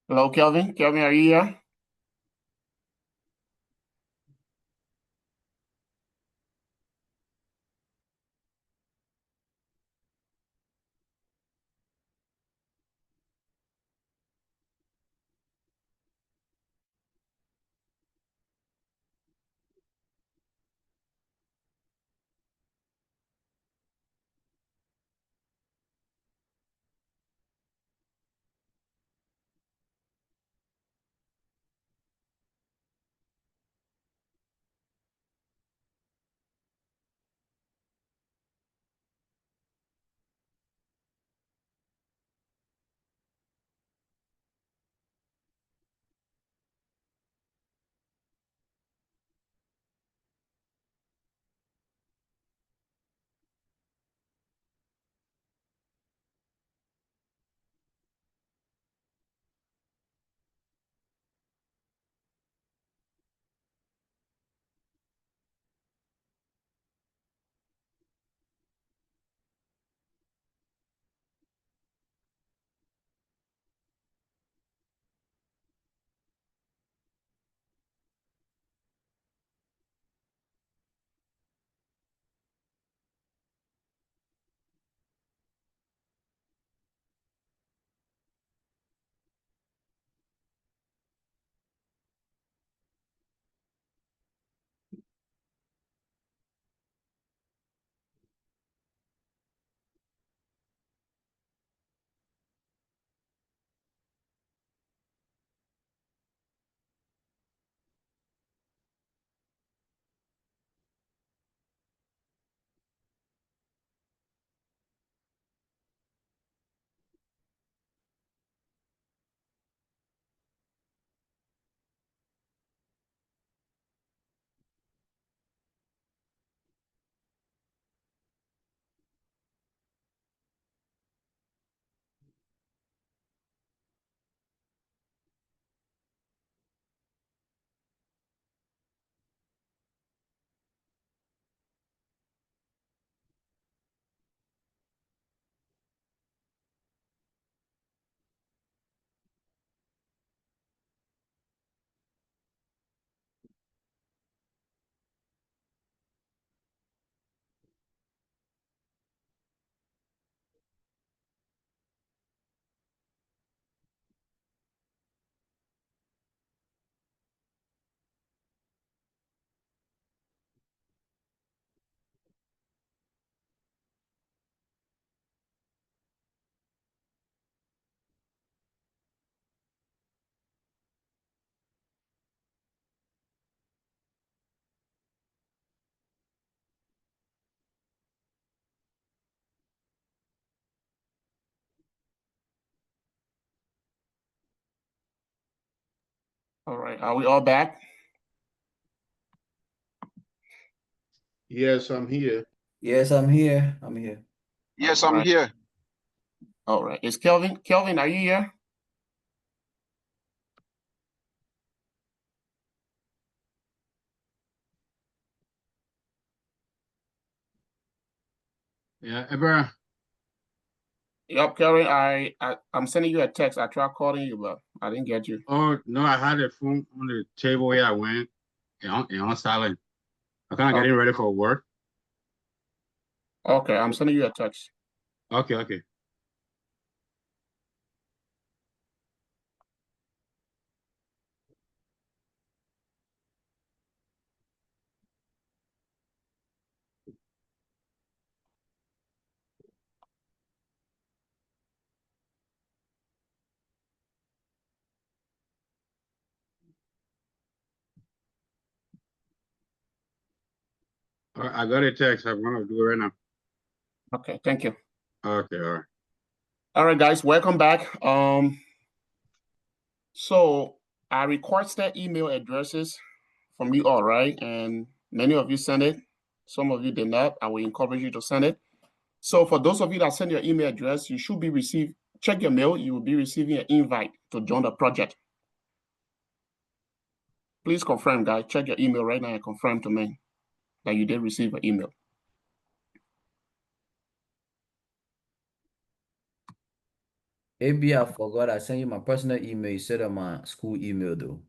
Hello, Kelvin. Kelvin, are you here? All right, are we all back? Yes, I'm here. Yes, I'm here. I'm here. Yes, All I'm right. here. All right, is Kelvin? Kelvin, are you here? Yeah, Abraham. Yep, Kelvin, I'm sending you a text. I tried calling you, but I didn't get you. Oh no, I had the phone on the table where I went and on silent. I kind of getting ready for work. Okay, I'm sending you a text. Okay. I got a text. I'm gonna do it right now. Okay, thank you. Okay, all right. All right, guys, welcome back. So I requested email addresses from you all, right? And many of you sent it. Some of you did not. I will encourage you to send it. So for those of you that send your email address, you should be check your mail. You will be receiving an invite to join the project. Please confirm, guys. Check your email right now and confirm to me that you did receive an email. AB, I forgot I sent you my personal email. You said on my school email though.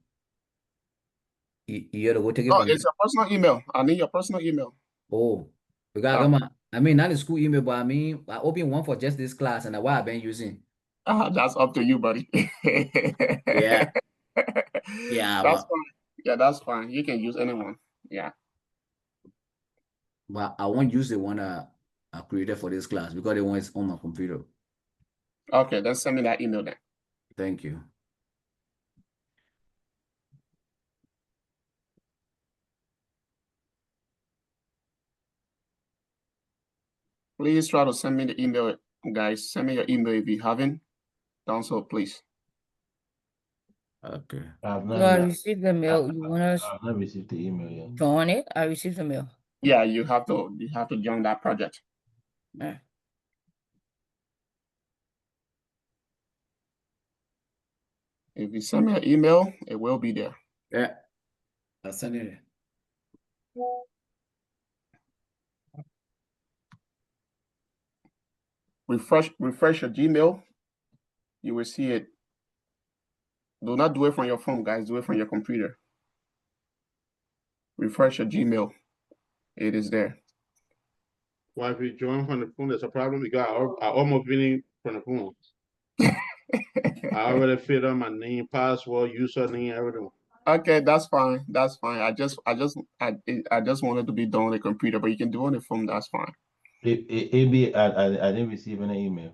You gotta go take it Oh, from it's there. your personal email. I need your personal email. Oh, because I got my, I mean, not the school email, but I mean, I opened one for just this class and what I've been using. That's up to you, buddy. Yeah. Yeah, That's fine. Yeah, that's fine. You can use anyone. Yeah. but I won't use the one I created for this class because the one is on my computer. Okay, then send me that email then. Thank you. Please try to send me the email, guys. Send me your email if you haven't done so, please. Okay. I've So I not, received the mail. You want us I've not received the email yet. join it? I received the mail. Yeah, you have to join that project. Yeah. If you send me an email, it will be there. Yeah. I'll send it. Refresh your Gmail. You will see it. Do not do it from your phone, guys. Do it from your computer. Refresh your Gmail. It is there. Well, if you join from the phone, there's a problem because I almost been from the phone. I already filled out my name, password, username, everything. Okay, that's fine. That's fine. I just wanted to be done on the computer, but you can do it on the phone. That's fine. AB, I didn't receive any email.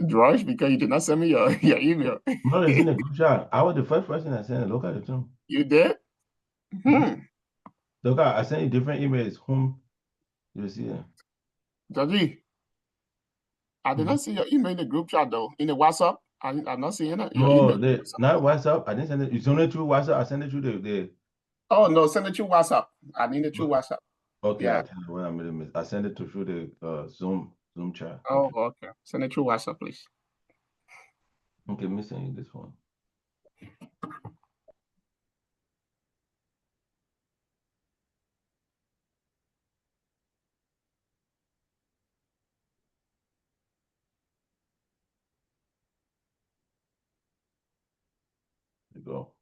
George, because you did not send me your email. No, it's in the group chat. I was the first person that sent it. Look at it too. You did? Look, I sent you different emails. Whom you see it? Georgie, I did not see your email in the group chat though. In the WhatsApp, I'm not seeing your No, email. not WhatsApp. I didn't send it. It's only through WhatsApp. I sent it through the. Oh no, send it through WhatsApp. I need it through WhatsApp. Okay, Yeah. I tell you what I made a mistake. I sent it through the Zoom chat. Oh, okay. Send it through WhatsApp, please. Okay, let me send you this one. There you go.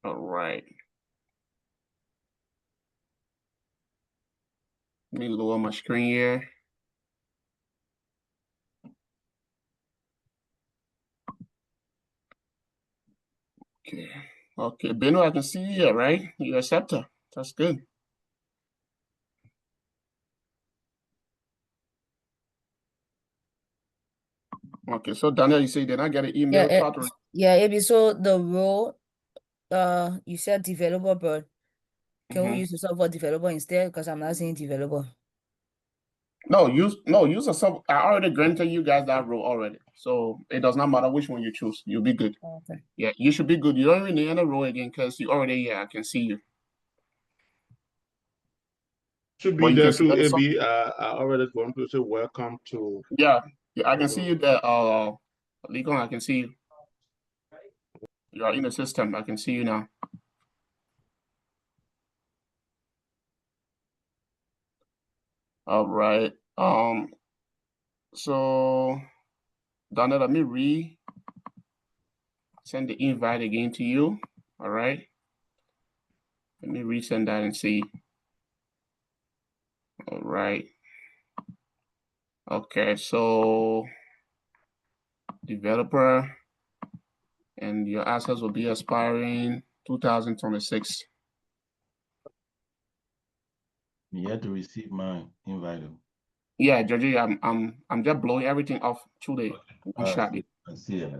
All right. Let me lower my screen here. Okay. Okay, Beno, I can see you here, right? You accept her. That's good. Okay, so Daniel, you say you did not get an email. Yeah, AB. So the role, you said developer, but can we use the software developer instead? Because I'm not seeing developer. No, use a sub. I already granted you guys that role already, so it does not matter which one you choose. You'll be good. Okay. Yeah, you should be good. You don't even need any role again because you already. Yeah, I can see you. Should But be you there can see too, that AB. I already going to say welcome to. Yeah, I can see you there. Lincoln, I can see you. You are in the system. I can see you now. All right. So Donna, let me send the invite again to you. All right. Let me resend that and see. All right. Okay, so developer and your assets will be expiring 2026. You have to receive my invite. Yeah, Georgie, I'm just blowing everything off today. One shot. I see it.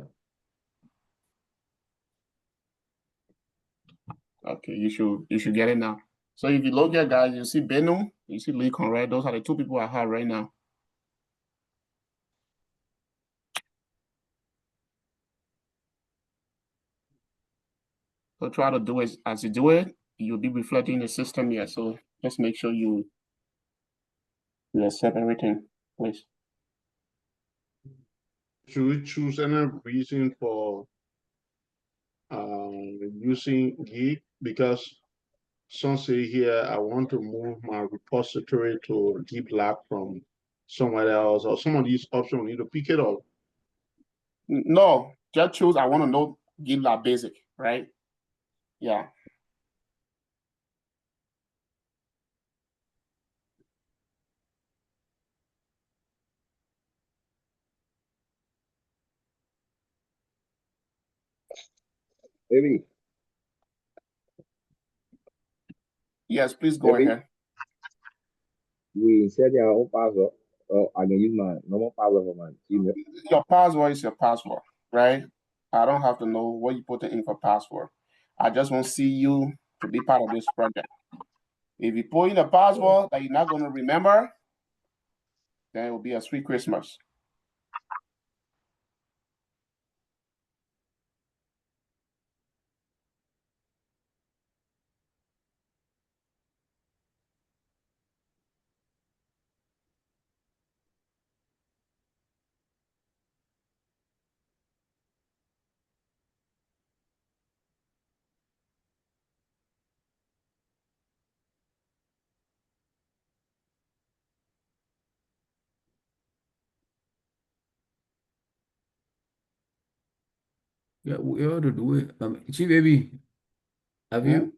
Okay, you should get it now. So if you look at guys, you see Benu, you see Lincoln, right? Those are the two people I have right now. So try to do it as you do it, you'll be reflecting the system here. So just make sure you accept everything, please. Should we choose any reason for using Git because some say here I want to move my repository to GitLab from somewhere else, or some of these options need to pick it up. No, just choose I want to know GitLab Basic, right? Yeah. Maybe, Yes, please go maybe ahead. we set our own password, or I can use my normal password for my Gmail. Your password is your password, right? I don't have to know what you put in for password. I just want to see you to be part of this project. If you put in a password that you're not going to remember, then it will be a sweet Christmas. Yeah, we ought to do it. Chief, baby, have you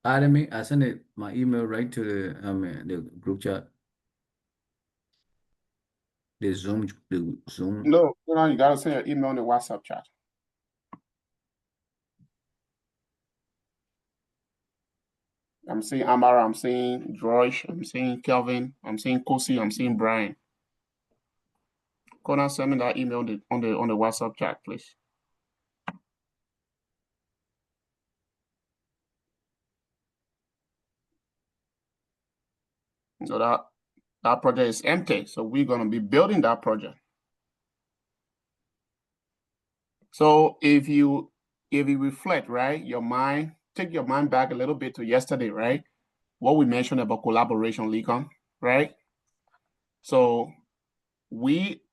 added me? I sent it my email right to the group chat. The Zoom. No, you got to send your email in the WhatsApp chat. I'm seeing Amara, I'm seeing George, I'm seeing Kelvin, I'm seeing Kosi, I'm seeing Brian. Connor, send me that email on the WhatsApp chat, please. So that project is empty. So we're going to be building that project. So if you reflect, right, take your mind back a little bit to yesterday, right? What we mentioned about collaboration, Lincoln, right? So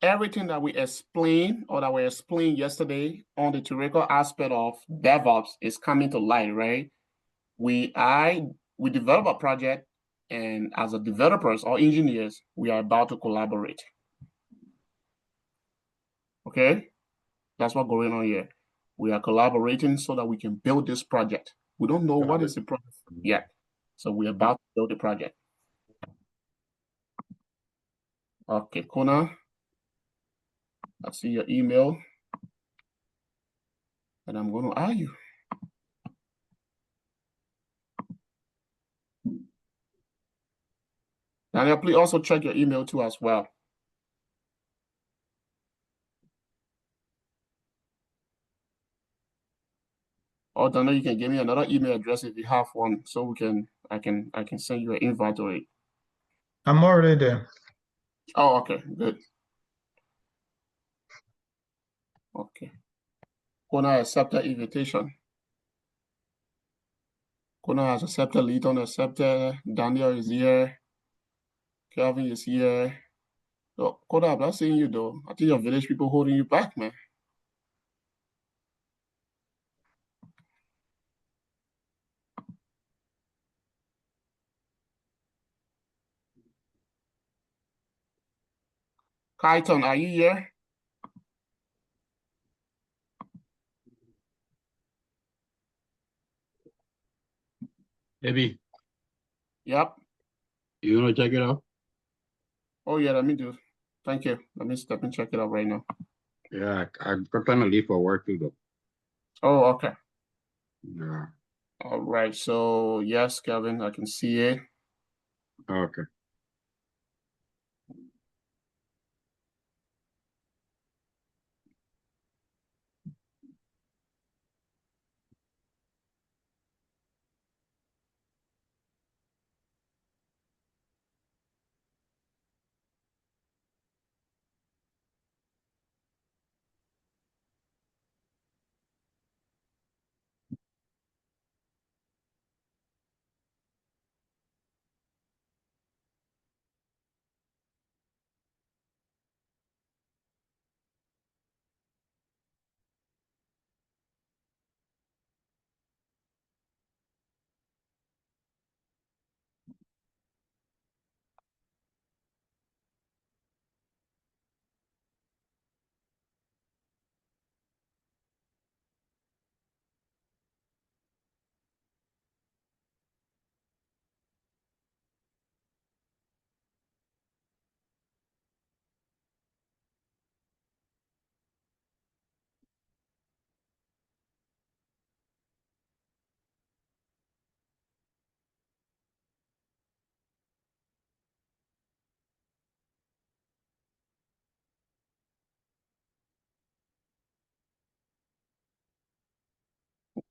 everything that we explained or that we explained yesterday on the theoretical aspect of DevOps is coming to light, right? We develop a project, and as a developers or engineers, we are about to collaborate. Okay, that's what's going on here. We are collaborating so that we can build this project. We don't know what is the project yet, so we're about to build the project. Okay, Kona, I see your email, and I'm going to add you. Daniel, please also check your email too as well. Or Daniel, you can give me another email address if you have one, so I can send you an invite to it. I'm already there. Oh, okay, good. Okay. Kona accepted invitation. Kona has accepted, Leighton accepted, Daniel is here, Kelvin is here. So, Kona, I'm not seeing you though. I think your village people holding you back, man. Kyton, are you here? Maybe Yep. you want to check it out? Oh yeah, let me do. Thank you. Let me step and check it out right now. Yeah, I'm trying to leave for work too, though. Oh, okay. Yeah. All right. So yes, Kevin, I can see it. Okay.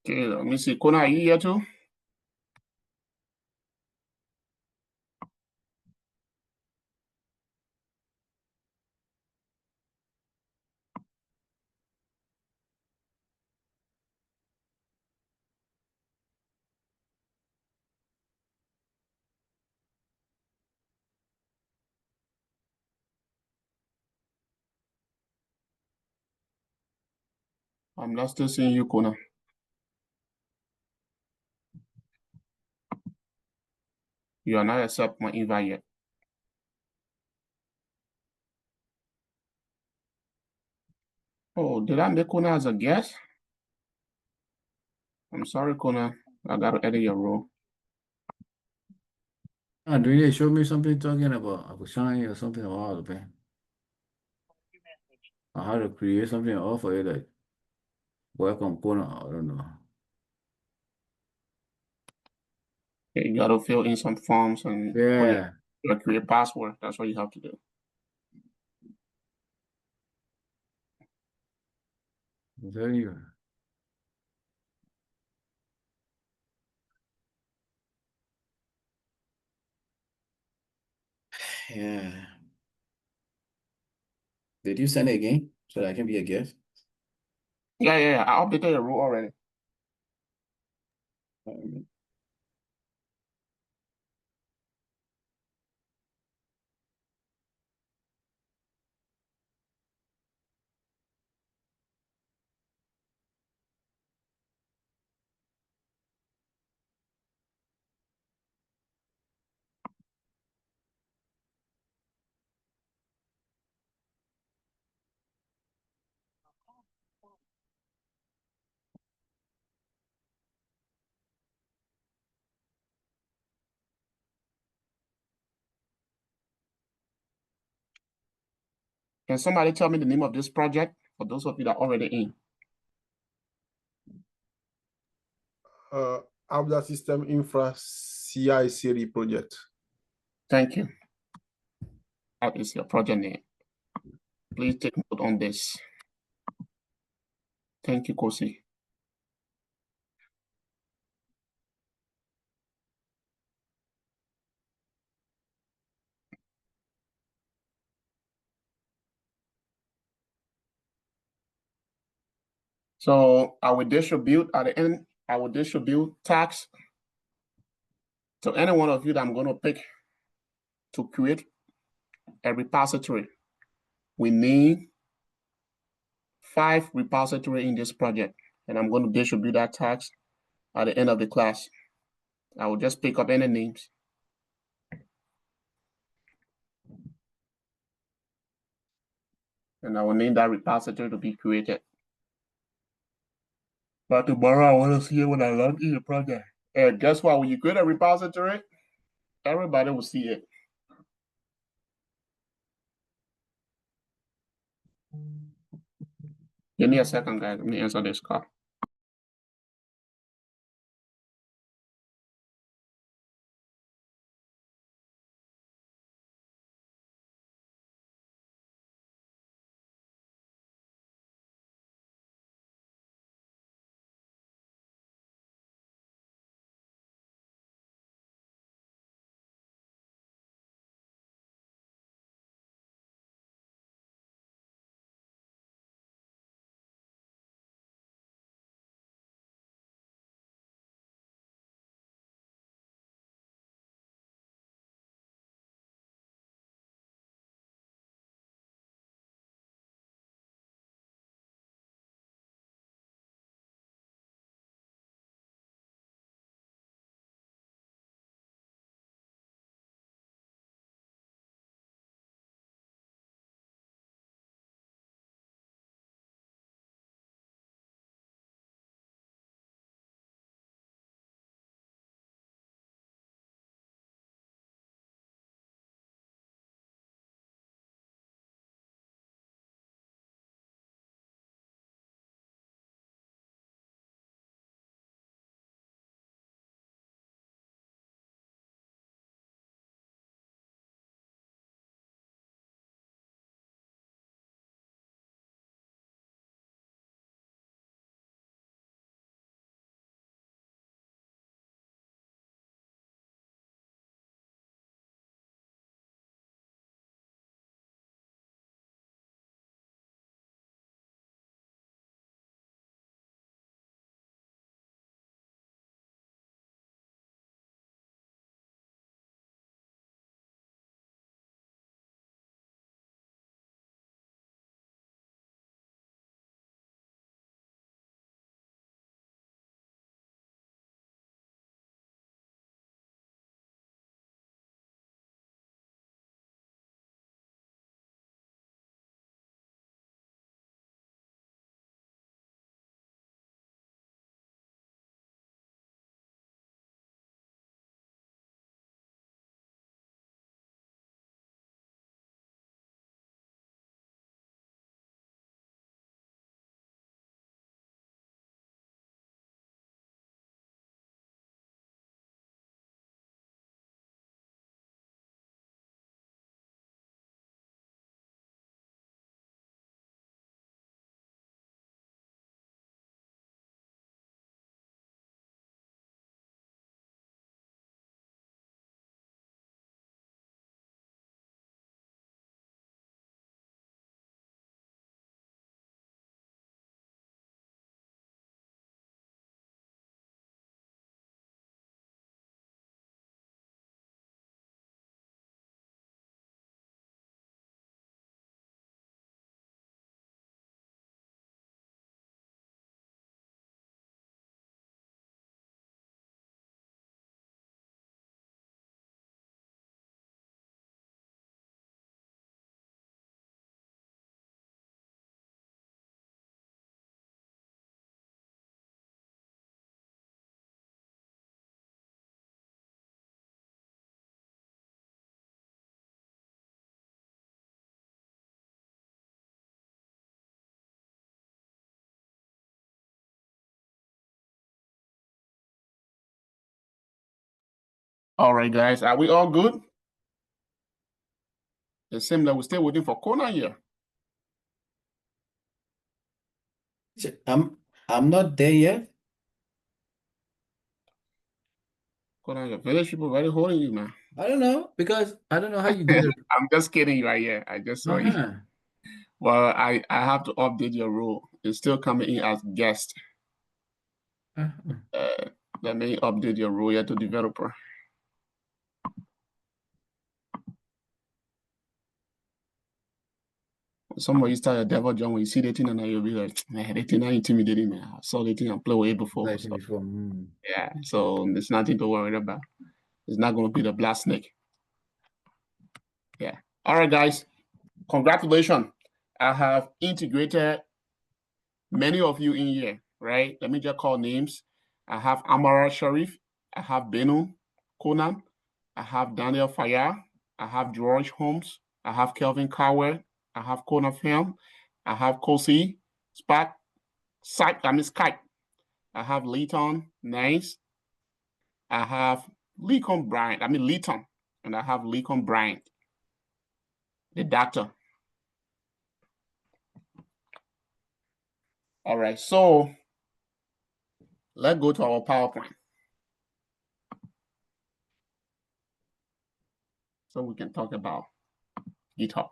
Okay, let me see. Kona, are you here too? I'm not still seeing you, Kona. You are not accept my invite yet. Oh, did I make Kona as a guest? I'm sorry, Kona. I gotta edit your role. Do they show me something talking about Akushani or something about it, man? I had to create something off of it, like welcome corner. I don't know. Okay, you gotta fill in some forms and Yeah. create password. That's what you have to do. I'm telling you. Yeah. Did you send it again so that I can be a guest? Yeah. I updated your rule already. Can somebody tell me the name of this project for those of you that are already in? ABDA System Infra CI/CD project. Thank you. That is your project name. Please take note on this. Thank you, Kosi. So I will distribute at the end, I will distribute tags to any one of you that I'm going to pick to create a repository. We need 5 repositories in this project, and I'm going to distribute that tags at the end of the class. I will just pick up any names. And I will name that repository to be created. But tomorrow I want to see it when I log in the project. And guess what? When you create a repository, everybody will see it. Give me a second, guys. Let me answer this call. All right, guys, are we all good? It seems that we're still waiting for Kona here. I'm not there yet. Kona, your village people very holding you, man. I don't know because I don't know how you do it. I'm just kidding right here. I just saw you. Well, I have to update your role. It's still coming in as guest. Let me update your role here to developer. Some of you start your dev John when you see the thing and you'll be like, man, the thing not intimidating me. I saw the thing and play with it before. So, yeah, so it's nothing to worry about. It's not going to be the blast snake. Yeah. All right, guys. Congratulations. I have integrated many of you in here, right? Let me just call names. I have Amara Sharif. I have Benu Conan. I have Daniel Fayar. I have George Holmes. I have Kelvin Cowell. I have Conan Film. I have Kosi Skype. I have Leighton Nice. I have Leacon Bryant. Leighton. And I have Leacon Bryant, the doctor. All right, so let's go to our PowerPoint. So we can talk about GitHub.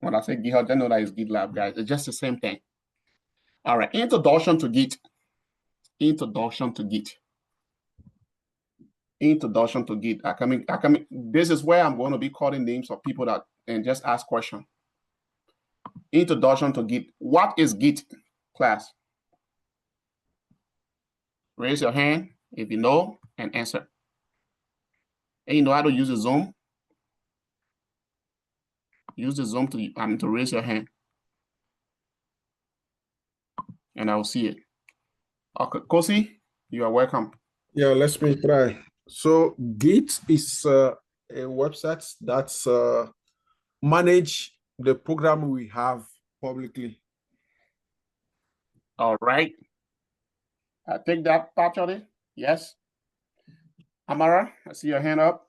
When I say GitHub, I know that it's GitLab, guys. It's just the same thing. All right, introduction to Git. Introduction to Git. Introduction to Git. This is where I'm going to be calling names of people that and just ask questions. Introduction to Git. What is Git, class? Raise your hand if you know and answer. And you know how to use the Zoom? Use the Zoom to raise your hand. And I will see it. Okay, Kosi, you are welcome. Yeah, let me try. So Git is a website that's manage the program we have publicly. All right. I take that part of it. Yes. Amara, I see your hand up.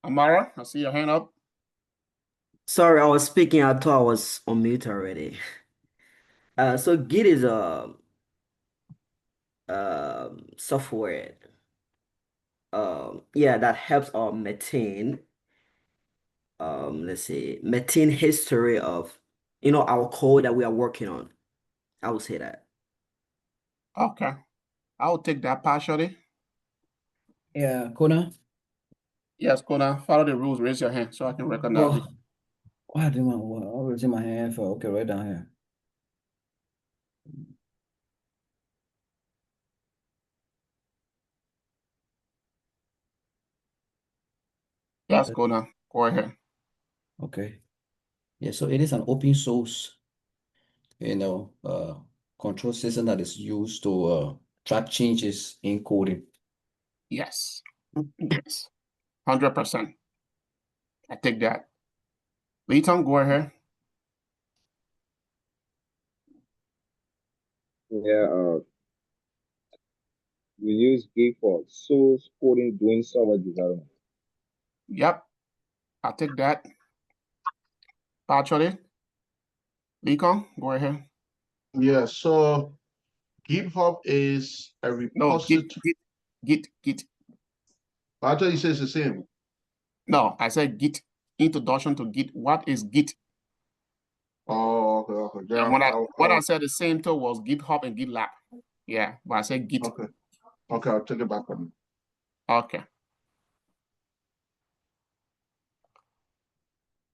Amara, I see your hand up. Sorry, I was speaking. I thought I was on mute already. So Git is a software that helps maintain maintain history of our code that we are working on. I would say that. Okay. I'll take that partially. Yeah, Kona. Yes, Kona, follow the rules. Raise your hand so I can recognize you. Why do I raise my hand for? Okay, right down here. Yes, Kona, go ahead. Okay. Yeah, so it is an open source, control system that is used to track changes in coding. Yes. Yes. 100%. I take that. Leighton, go ahead. Yeah, we use Git for source coding doing software development. Yep. I take that. Partially. Leighton, go ahead. Yeah, so GitHub is a repository. No, Git. I thought you said it's the same. No, I said Git. Introduction to Git. What is Git? Oh, okay. Yeah, what I said the same too was GitHub and GitLab. Yeah, but I said Git. Okay, I'll take it back on. Okay.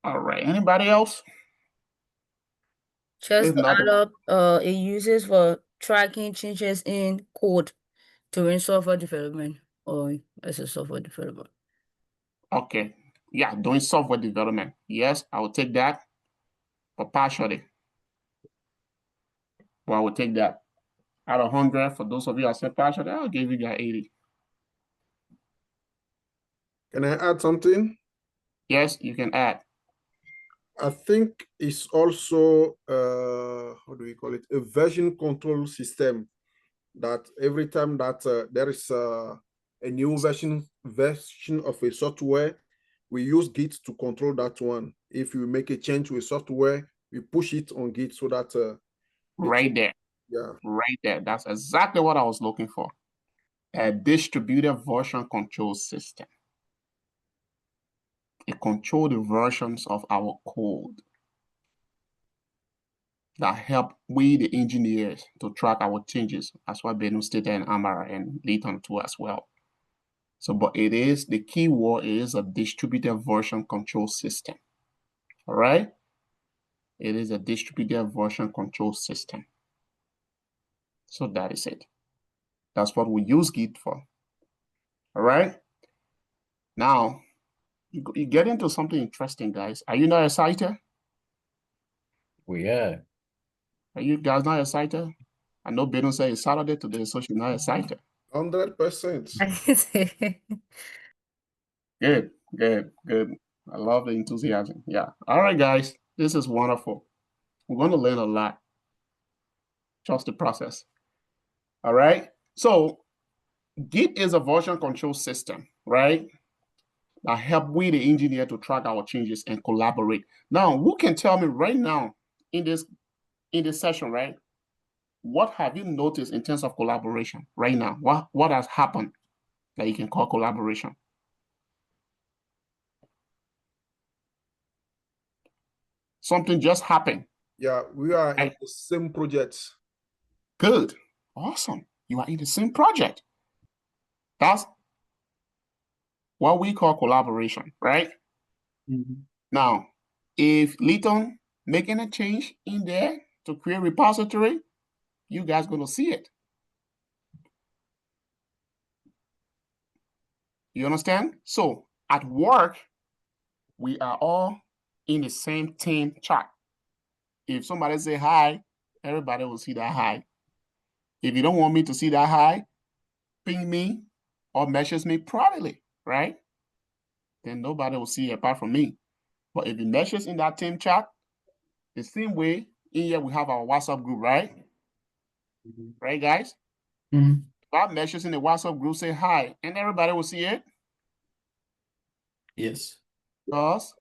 All right. Anybody else? Just to add up, it uses for tracking changes in code during software development or as a software developer. Okay. Yeah, doing software development. Yes, I will take that. But partially. Well, I will take that. Out of 100, for those of you that said partially, I'll give you that 80. Can I add something? Yes, you can add. I think it's also how do we call it? A version control system that every time that there is a new version of a software, we use Git to control that one. If you make a change to a software, we push it on Git so that right there. Yeah. Right there. That's exactly what I was looking for. A distributed version control system. It controls the versions of our code that help we, the engineers, to track our changes. That's what Benu stated and Amara and Leighton too as well. So, but it is, the key word is a distributed version control system. All right? It is a distributed version control system. So that is it. That's what we use Git for. All right? Now, you get into something interesting, guys. Are you not excited? We are. Are you guys not excited? I know Benu said it's Saturday today, so she's not excited. 100%. Good, good, good. I love the enthusiasm. Yeah. All right, guys. This is wonderful. We're going to learn a lot. Trust the process. All right. So Git is a version control system, right? That help we, the engineer, to track our changes and collaborate. Now, who can tell me right now in this session, right? What have you noticed in terms of collaboration right now? What has happened that you can call collaboration? Something just happened. Yeah, we are in the same project. Good. Awesome. You are in the same project. That's what we call collaboration, right? Mm-hmm. Now, if Leighton making a change in there to create repository, you guys going to see it. You understand? So at work, we are all in the same team chat. If somebody say hi, everybody will see that hi. If you don't want me to see that hi, ping me or message me privately, right? Then nobody will see it apart from me. But if you message in that team chat, the same way in here we have our WhatsApp group, right? Mm-hmm. Right, guys? Mm-hmm. If I message in the WhatsApp group, say hi, and everybody will see it. Yes. Because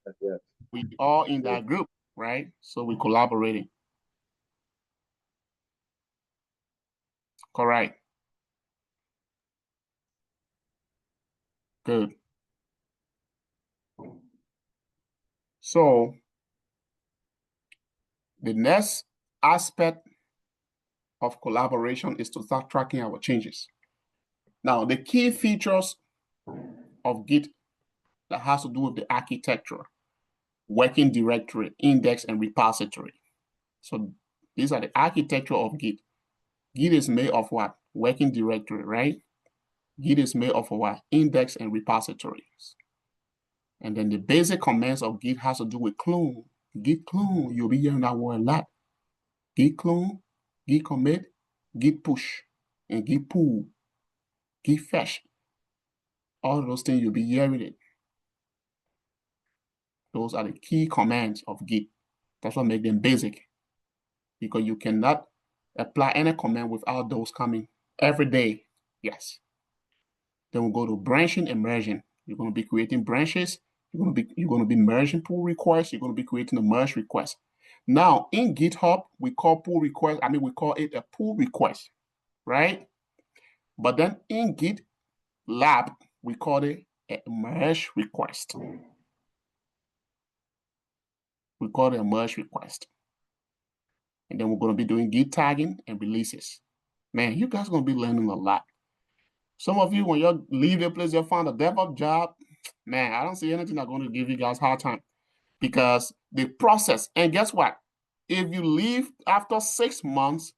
we all in that group, right? So we're collaborating. Correct. Good. So the next aspect of collaboration is to start tracking our changes. Now, the key features of Git that has to do with the architecture, working directory, index, and repository. So these are the architecture of Git. Git is made of what? Working directory, right? Git is made of what? Index and repositories. And then the basic commands of Git has to do with clone. Git clone, you'll be hearing that word a lot. Git clone, Git commit, Git push, and Git pull, Git fetch. All those things you'll be hearing it. Those are the key commands of Git. That's what makes them basic. Because you cannot apply any command without those coming every day. Yes. Then we'll go to branching and merging. You're going to be creating branches. You're going to be merging pull requests. You're going to be creating a merge request. Now in GitHub, we call pull request. We call it a pull request, right? But then in GitLab, we call it a merge request. We call it a merge request. And then we're going to be doing Git tagging and releases. Man, you guys are going to be learning a lot. Some of you, when you leave a place, you find a DevOps job, man, I don't see anything that's going to give you guys a hard time. Because the process, and guess what? If you leave after 6 months,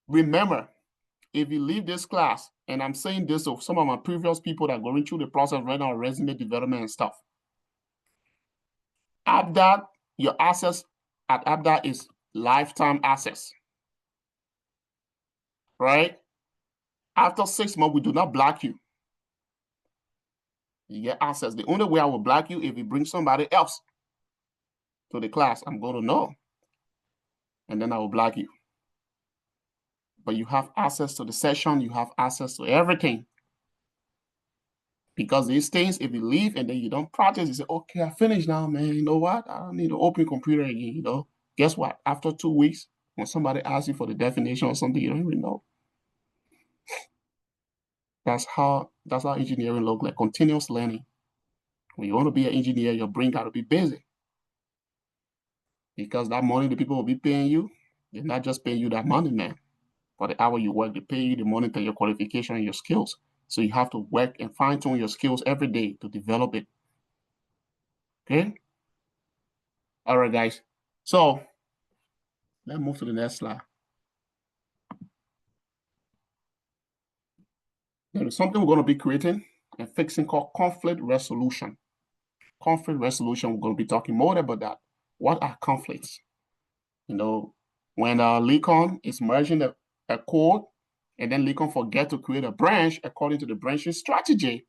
remember, if you leave this class, and I'm saying this to some of my previous people that are going through the process right now, resume development and stuff. ABDA, your access at ABDA is lifetime access, right? After 6 months, we do not block you. You get access. The only way I will block you if you bring somebody else. to the class, I'm going to know. And then I will block you. But you have access to the session, you have access to everything. Because these things, if you leave and then you don't practice, you say, okay, I finished now, man. You know what? I don't need to open computer again, you know. Guess what? After 2 weeks, when somebody asks you for the definition or something, you don't even know. That's how engineering looks like, continuous learning. When you want to be an engineer, your brain got to be busy. Because that money the people will be paying you, they're not just paying you that money, man. For the hour you work, they pay you the money to your qualification and your skills. So you have to work and fine-tune your skills every day to develop it. Okay? All right, guys. So let's move to the next slide. There is something we're going to be creating and fixing called conflict resolution. Conflict resolution, we're going to be talking more about that. What are conflicts? You know, when Lincoln is merging a code and then Lincoln forget to create a branch according to the branching strategy,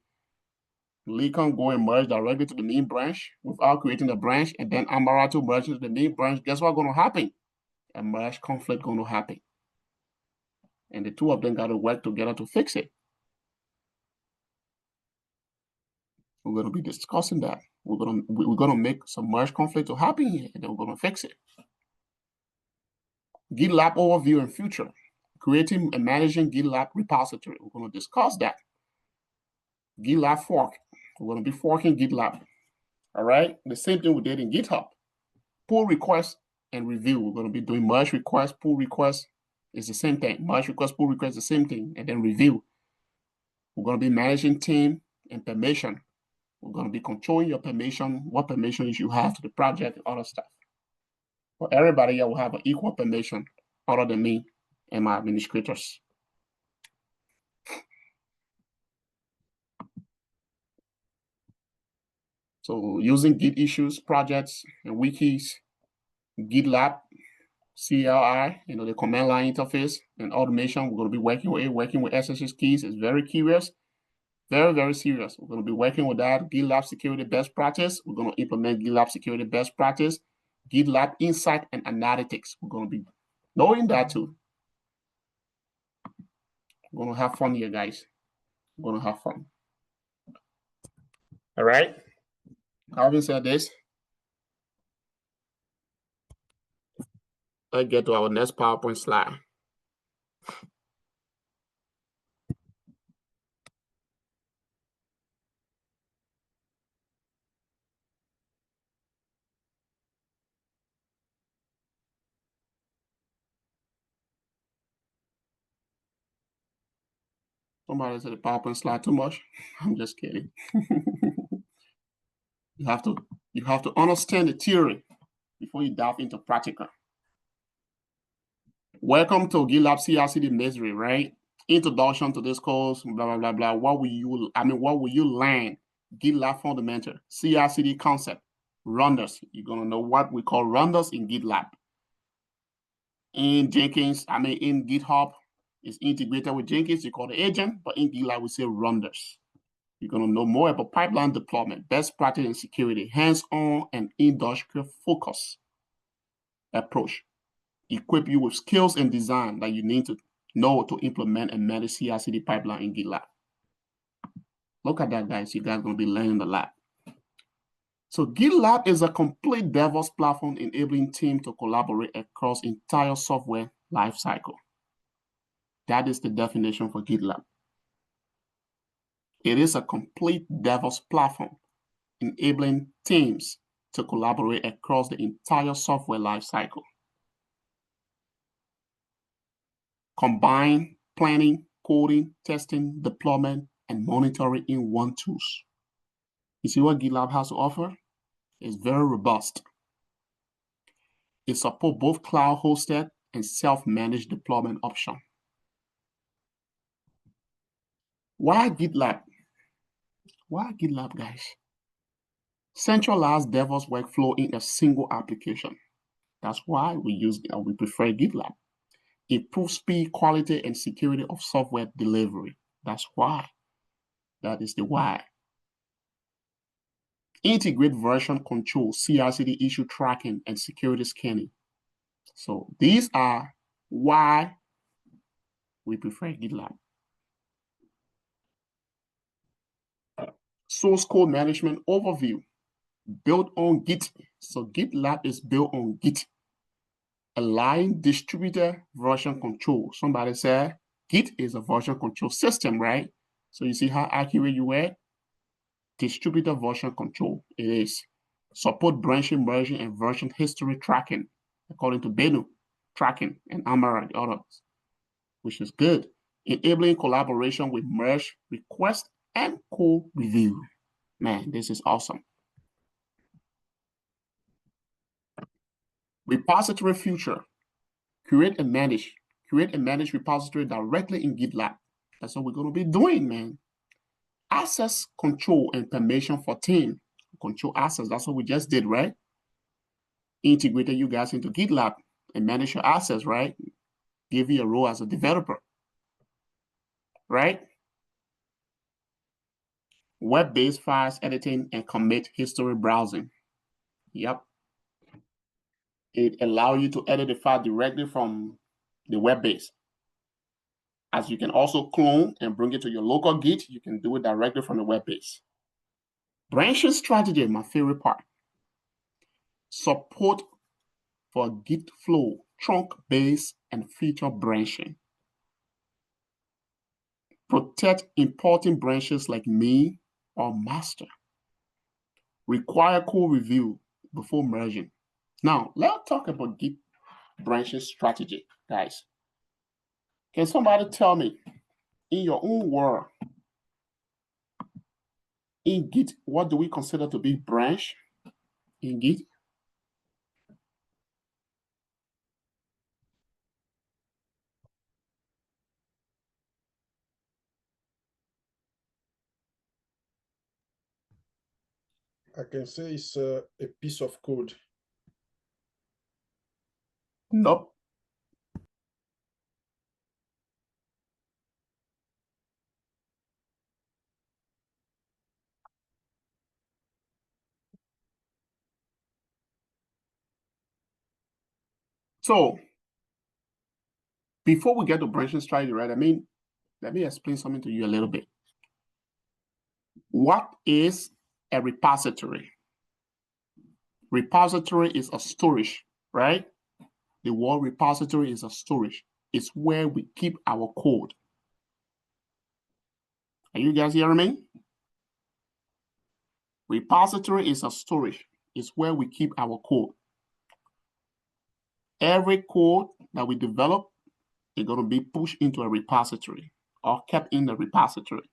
Lincoln go and merge directly to the main branch without creating a branch, and then Amarato merges to the main branch. Guess what's going to happen? A merge conflict going to happen. And the two of them got to work together to fix it. We're going to be discussing that. We're going to make some merge conflict to happen here, and then we're going to fix it. GitLab overview and future. Creating and managing GitLab repository. We're going to discuss that. GitLab fork. We're going to be forking GitLab. All right. The same thing we did in GitHub. Pull request and review. We're going to be doing merge request, pull request. It's the same thing. Merge request, pull request, the same thing. And then review. We're going to be managing team and permission. We're going to be controlling your permission, what permissions you have to the project and other stuff. For everybody here will have an equal permission other than me and my administrators. So using Git issues, projects, and wikis, GitLab, CLI, you know, the command line interface and automation, we're going to be working with SSH keys. It's very curious, very, very serious. We're going to be working with that. GitLab security best practice. We're going to implement GitLab security best practice. GitLab insight and analytics. We're going to be knowing that too. We're going to have fun here, guys. We're going to have fun. All right. Having said this, let's get to our next PowerPoint slide. Somebody said the PowerPoint slide too much. I'm just kidding. You have to understand the theory before you dive into practical. Welcome to GitLab CI/CD Misery, right? Introduction to this course, blah, blah, blah, blah. What will you learn? GitLab fundamental, CI/CD concept, runders. You're gonna know what we call runders in GitLab. In Jenkins, in GitHub, it's integrated with Jenkins, you call the agent, but in GitLab, we say runders. You're gonna know more about pipeline deployment, best practice and security, hands-on and industrial focus approach. Equip you with skills and design that you need to know to implement and manage CI/CD pipeline in GitLab. Look at that, guys. You guys are going to be learning a lot. So GitLab is a complete DevOps platform enabling teams to collaborate across entire software lifecycle. That is the definition for GitLab. It is a complete DevOps platform enabling teams to collaborate across the entire software lifecycle. Combine planning, coding, testing, deployment, and monitoring in one tool. You see what GitLab has to offer? It's very robust. It supports both cloud-hosted and self-managed deployment options. Why GitLab? Why GitLab, guys? Centralized DevOps workflow in a single application. That's why we prefer GitLab. Improve speed, quality, and security of software delivery. That's why. That is the why. integrate version control, CI/CD issue tracking, and security scanning. So these are why we prefer GitLab. Source code management overview, built on Git. So GitLab is built on Git. Allowing distributor version control. Somebody said Git is a version control system, right? So you see how accurate you were? Distributor version control, it is. Support branching, merging, and version history tracking, according to Benu, tracking, and Amara and others, which is good. Enabling collaboration with merge request and code review. Man, this is awesome. Repository future. Create and manage repository directly in GitLab. That's what we're going to be doing, man. Access control and permission for team. Control access, that's what we just did, right? Integrated you guys into GitLab and manage your access, right? Give you a role as a developer, right? Web-based files editing and commit history browsing. Yep. It allows you to edit the file directly from the web base. As you can also clone and bring it to your local Git, you can do it directly from the web base. Branching strategy, my favorite part. Support for Git flow, trunk base, and feature branching. Protect important branches like me or master. Require code review before merging. Now, let's talk about Git branching strategy, guys. Can somebody tell me, in your own world, in Git, what do we consider to be branch in Git? I can say it's a piece of code. Nope. So, before we get to branching strategy, right? Let me explain something to you a little bit. What is a repository? Repository is a storage, right? The word repository is a storage. It's where we keep our code. Are you guys hearing me? Repository is a storage. It's where we keep our code. Every code that we develop is going to be pushed into a repository or kept in the repository.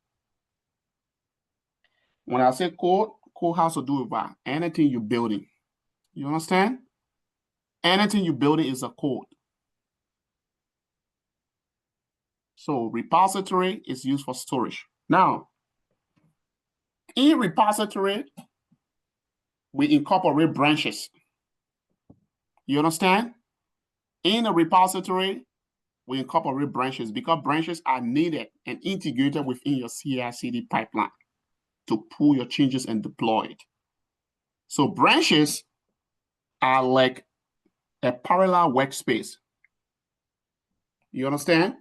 When I say code, code has to do with anything you're building. You understand? Anything you're building is a code. So repository is used for storage. Now, in repository, we incorporate branches. You understand? In a repository, we incorporate branches because branches are needed and integrated within your CI/CD pipeline to pull your changes and deploy it. So branches are like a parallel workspace. You understand?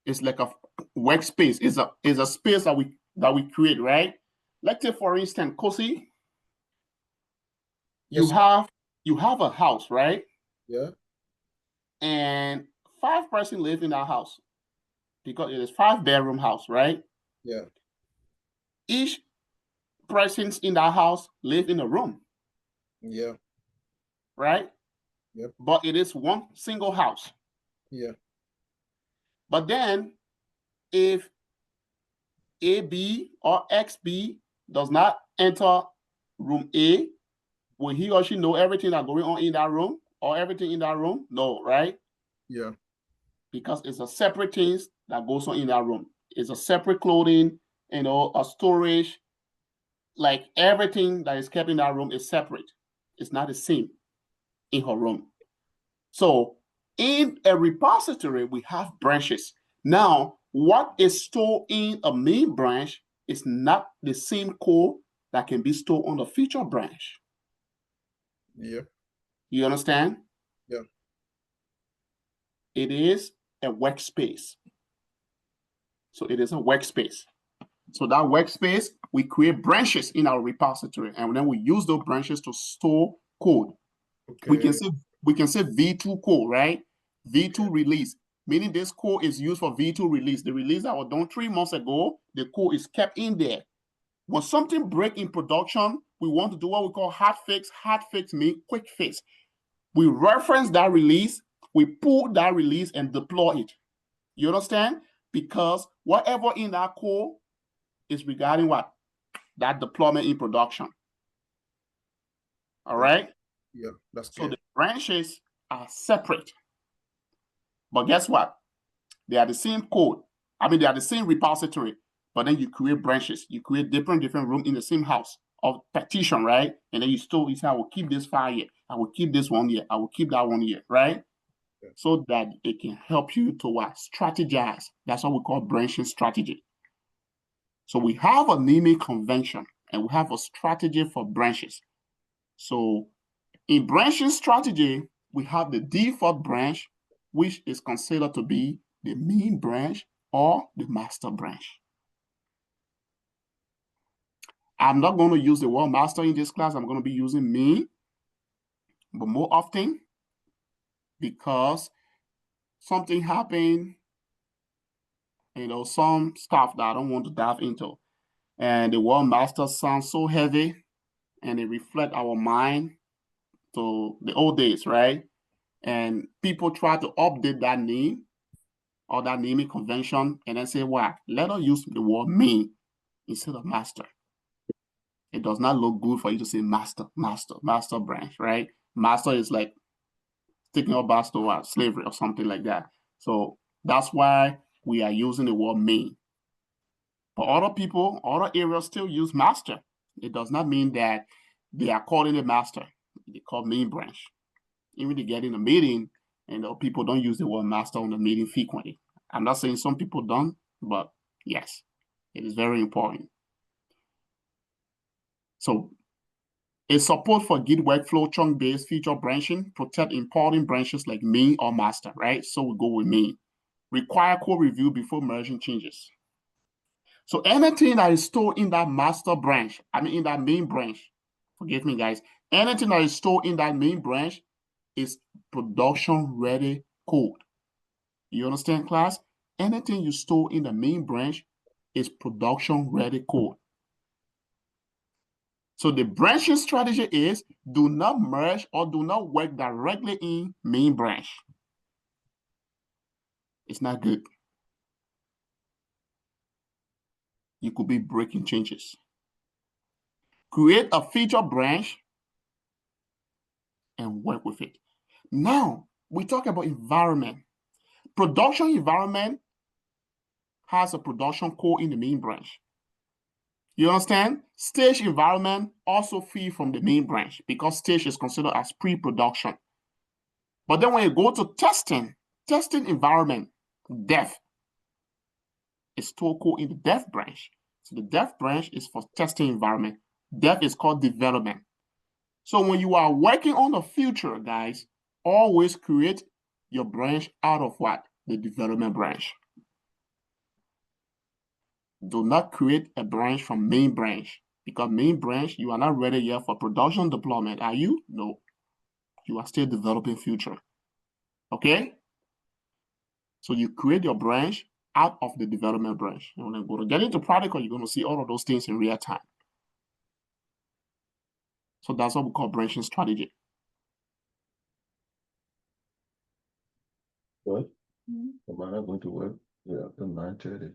It's like a workspace. It's a space that we create, right? Let's say, for instance, Kosi, Yes. you have a house, right? Yeah. And 5 persons live in that house because it is 5-bedroom house, right? Yeah. Each persons in that house live in a room. Yeah. Right? Yep. But it is one single house. Yeah. But then if AB or XB does not enter room A, will he or she know everything that's going on in that room or everything in that room? No, right? Yeah. Because it's a separate things that goes on in that room. It's a separate clothing, a storage, like everything that is kept in that room is separate. It's not the same in her room. So in a repository, we have branches. Now, what is stored in a main branch is not the same code that can be stored on the feature branch. Yeah. You understand? Yeah. It is a workspace. So it is a workspace. So that workspace, we create branches in our repository, and then we use those branches to store code. Okay. We can say V2 code, right? V2 release, meaning this code is used for V2 release. The release that was done 3 months ago, the code is kept in there. When something breaks in production, we want to do what we call hard fix. Hard fix means quick fix. We reference that release, we pull that release and deploy it. You understand? Because whatever in that code is regarding what? That deployment in production. All right? Yeah, that's so good. the branches are separate. But guess what? They are the same code. I mean, they are the same repository, but then you create branches. You create different rooms in the same house of partition, right? And then you say, I will keep this file here. I will keep this one here. I will keep that one here, right? Yeah. So that it can help you to what? Strategize. That's what we call branching strategy. So we have a naming convention and we have a strategy for branches. So in branching strategy, we have the default branch, which is considered to be the main branch or the master branch. I'm not going to use the word master in this class. I'm going to be using main, but more often because something happened, some stuff that I don't want to dive into. And the word master sounds so heavy and it reflects our mind to the old days, right? And people try to update that name or that naming convention and then say, well, let us use the word main instead of master. It does not look good for you to say master branch, right? Master is like taking us back to slavery or something like that. So that's why we are using the word main. But other areas still use master. It does not mean that they are calling it master. They call main branch. Even they get in a meeting, and people don't use the word master on the meeting frequently. I'm not saying some people don't, but yes, it is very important. So it's support for Git workflow chunk-based feature branching, protect important branches like main or master, right? So we go with main. Require code review before merging changes. So anything that is stored in that master branch, in that main branch, forgive me guys, anything that is stored in that main branch is production-ready code. You understand, class? Anything you store in the main branch is production-ready code. So the branching strategy is do not merge or do not work directly in main branch. It's not good. You could be breaking changes. Create a feature branch and work with it. Now, we talk about environment. Production environment has a production code in the main branch. You understand? Stage environment also free from the main branch because stage is considered as pre-production. But then when you go to testing environment, dev, is stored code in the dev branch. So the dev branch is for testing environment. Dev is called development. So when you are working on the future, guys, always create your branch out of what? The development branch. Do not create a branch from main branch because main branch, you are not ready yet for production deployment. Are you? No. You are still developing future. Okay? So you create your branch out of the development branch. And when I go to get into practical, you're going to see all of those things in real time. So that's what we call branching strategy. What? Am I not going to work? Yeah, after 9:30.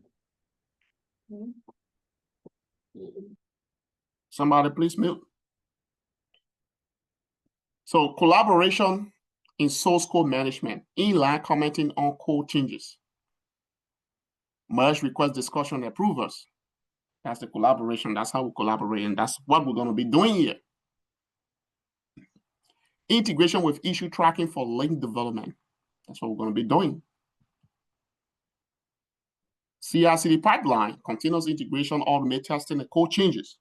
Somebody please mute. So collaboration in source code management, inline commenting on code changes. Merge request discussion approvers. That's the collaboration. That's how we collaborate. And that's what we're going to be doing here. Integration with issue tracking for link development. That's what we're going to be doing. CI/CD pipeline, continuous integration, automate testing, and code changes.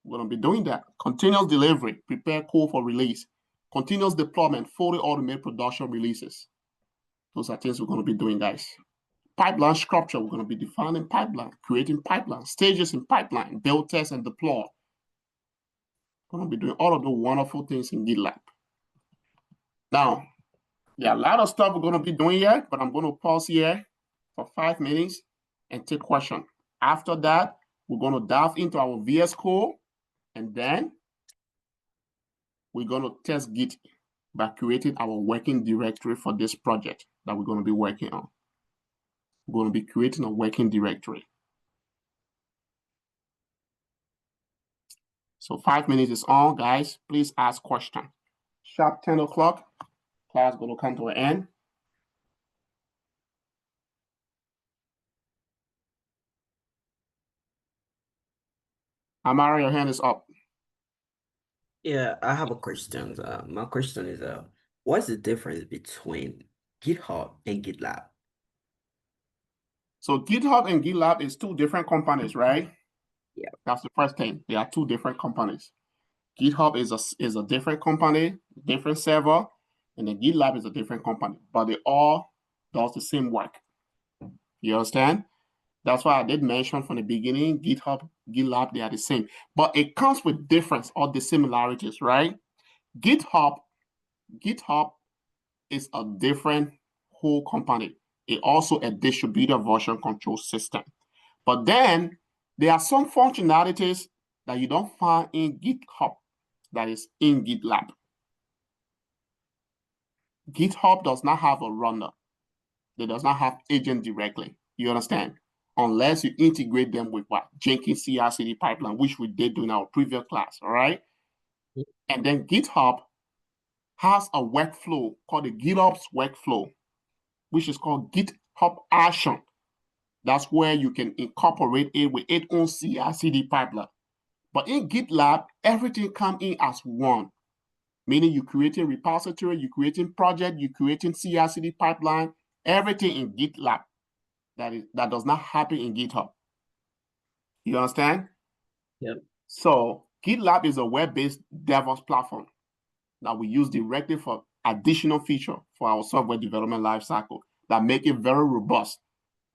We're going to be doing that. Continuous delivery, prepare code for release. Continuous deployment, fully automate production releases. Those are things we're going to be doing, guys. Pipeline structure, we're going to be defining pipeline, creating pipeline, stages in pipeline, build, test, and deploy. We're going to be doing all of the wonderful things in GitLab. Now, there are a lot of stuff we're going to be doing here, but I'm going to pause here for 5 minutes and take questions. After that, we're going to dive into our VS Code, and then we're going to test Git by creating our working directory for this project that we're going to be working on. We're going to be creating a working directory. So 5 minutes is on, guys. Please ask questions. Sharp 10 o'clock, class going to come to an end. Amara, your hand is up. Yeah, I have a question. My question is, what's the difference between GitHub and GitLab? So GitHub and GitLab is 2 different companies, right? Yeah. That's the first thing. They are 2 different companies. GitHub is a different company, different server, and then GitLab is a different company, but they all does the same work. You understand? That's why I did mention from the beginning, GitHub, GitLab, they are the same, but it comes with difference or the similarities, right? GitHub is a different whole company. It also a distributed version control system. But then there are some functionalities that you don't find in GitHub that is in GitLab. GitHub does not have a runner. It does not have agent directly. You understand? Unless you integrate them with what? Jenkins CI/CD pipeline, which we did in our previous class, all right? And then GitHub has a workflow called the GitOps workflow, which is called GitHub Action. That's where you can incorporate it with its own CI/CD pipeline. But in GitLab, everything comes in as one, meaning you're creating repository, you're creating project, you're creating CI/CD pipeline, everything in GitLab. That does not happen in GitHub. You understand? Yep. So GitLab is a web-based DevOps platform that we use directly for additional feature for our software development lifecycle that make it very robust.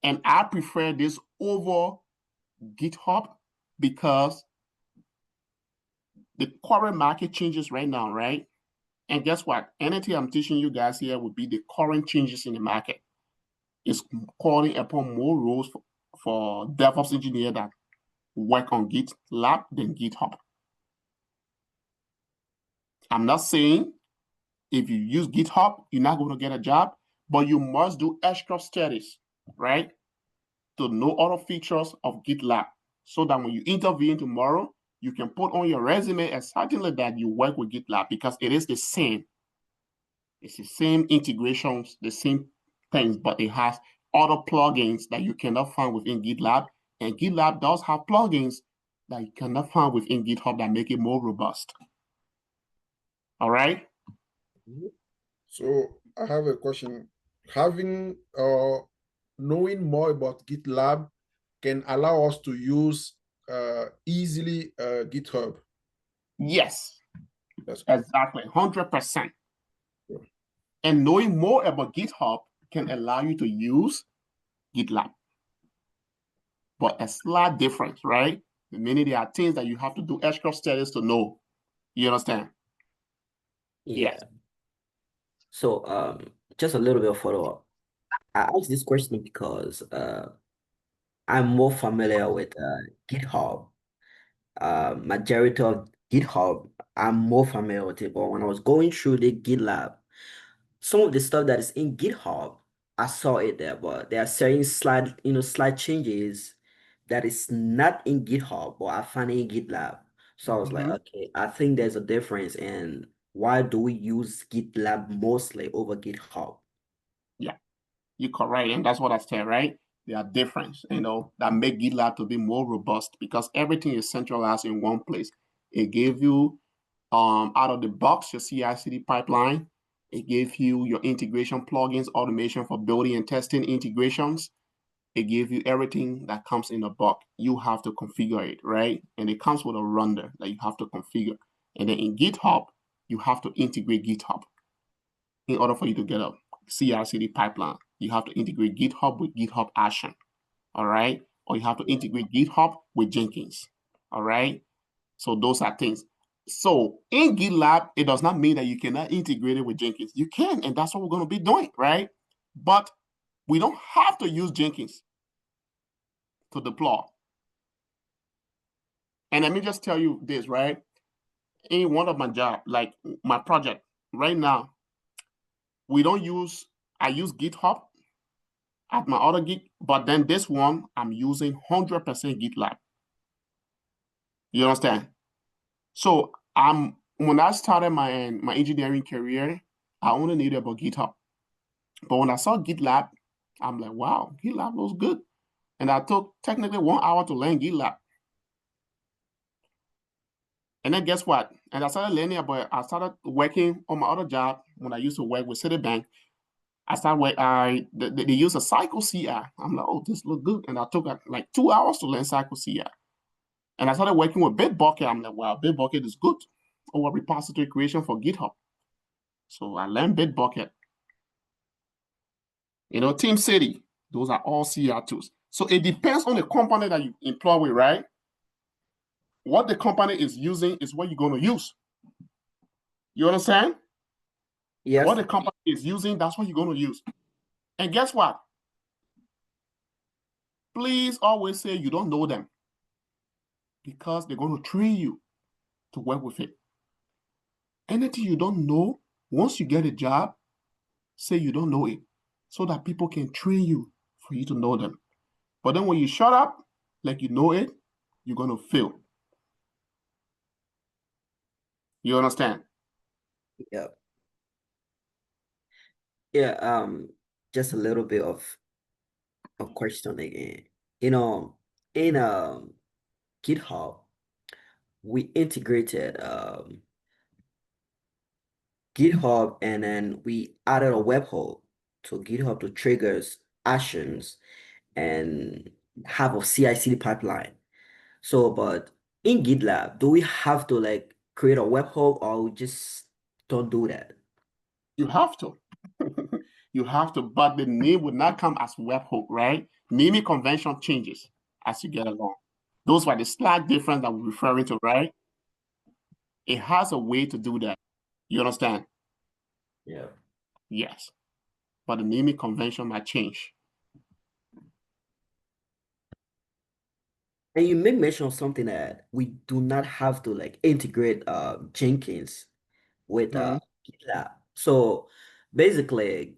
And I prefer this over GitHub because the current market changes right now, right? And guess what? Anything I'm teaching you guys here would be the current changes in the market. It's calling upon more roles for DevOps engineers that work on GitLab than GitHub. I'm not saying if you use GitHub, you're not going to get a job, but you must do extra studies, right? To know other features of GitLab so that when you interview tomorrow, you can put on your resume and certainly that you work with GitLab because it is the same. It's the same integrations, the same things, but it has other plugins that you cannot find within GitLab. And GitLab does have plugins that you cannot find within GitHub that make it more robust. All right? So I have a question. Having knowing more about GitLab can allow us to use easily GitHub. Yes, exactly, 100%. Yeah. And knowing more about GitHub can allow you to use GitLab. But a slight difference, right? Meaning there are things that you have to do extra studies to know. You understand? Yeah. Yes. So just a little bit of follow-up. I asked this question because I'm more familiar with GitHub. Majority of GitHub, I'm more familiar with it. But when I was going through the GitLab, some of the stuff that is in GitHub, I saw it there, but there are certain slight changes that is not in GitHub, but I find it in GitLab. So I was like, okay, I think there's a difference. And why do we use GitLab mostly over GitHub? Yeah, you're correct. And that's what I said, right? There are difference, that make GitLab to be more robust because everything is centralized in one place. It gave you out of the box your CI/CD pipeline. It gave you your integration plugins, automation for building and testing integrations. it gives you everything that comes in a box. You have to configure it, right? And it comes with a runner that you have to configure. And then in GitHub, you have to integrate GitHub. In order for you to get a CI/CD pipeline, you have to integrate GitHub with GitHub Action, all right? Or you have to integrate GitHub with Jenkins, all right? So those are things. So in GitLab, it does not mean that you cannot integrate it with Jenkins. You can, and that's what we're going to be doing, right? But we don't have to use Jenkins to deploy. And let me just tell you this, right? In one of my job, like my project right now, I use GitHub at my other gig, but then this one, I'm using 100% GitLab. You understand? So when I started my engineering career, I only knew about GitHub. But when I saw GitLab, I'm like, wow, GitLab looks good. And I took technically 1 hour to learn GitLab. And then guess what? And I started learning about, I started working on my other job when I used to work with Citibank. They use a Cycle CI. I'm like, oh, this looks good. And I took like 2 hours to learn Cycle CI. And I started working with Bitbucket. I'm like, wow, Bitbucket is good. Or repository creation for GitHub. So I learned Bitbucket. TeamCity, those are all CI tools. So it depends on the company that you employ with, right? What the company is using is what you're going to use. You understand? Yes. What the company is using, that's what you're going to use. And guess what? Please always say you don't know them, because they're going to train you to work with it. Anything you don't know, once you get a job, say you don't know it, so that people can train you for you to know them. But then when you shut up, like you know it, you're going to fail. You understand? Yeah. Yeah, just a little bit of a question again. In GitHub, we integrated GitHub, and then we added a webhook to GitHub to triggers actions and have a CI/CD pipeline. So, but in GitLab, do we have to like create a webhook, or we just don't do that? You have to. You have to, but the name would not come as webhook, right? Naming convention changes as you get along. Those were the slight difference that we're referring to, right? It has a way to do that. You understand? Yeah. Yes. But the naming convention might change. And you make mention of something that we do not have to like integrate Jenkins with GitLab. So basically,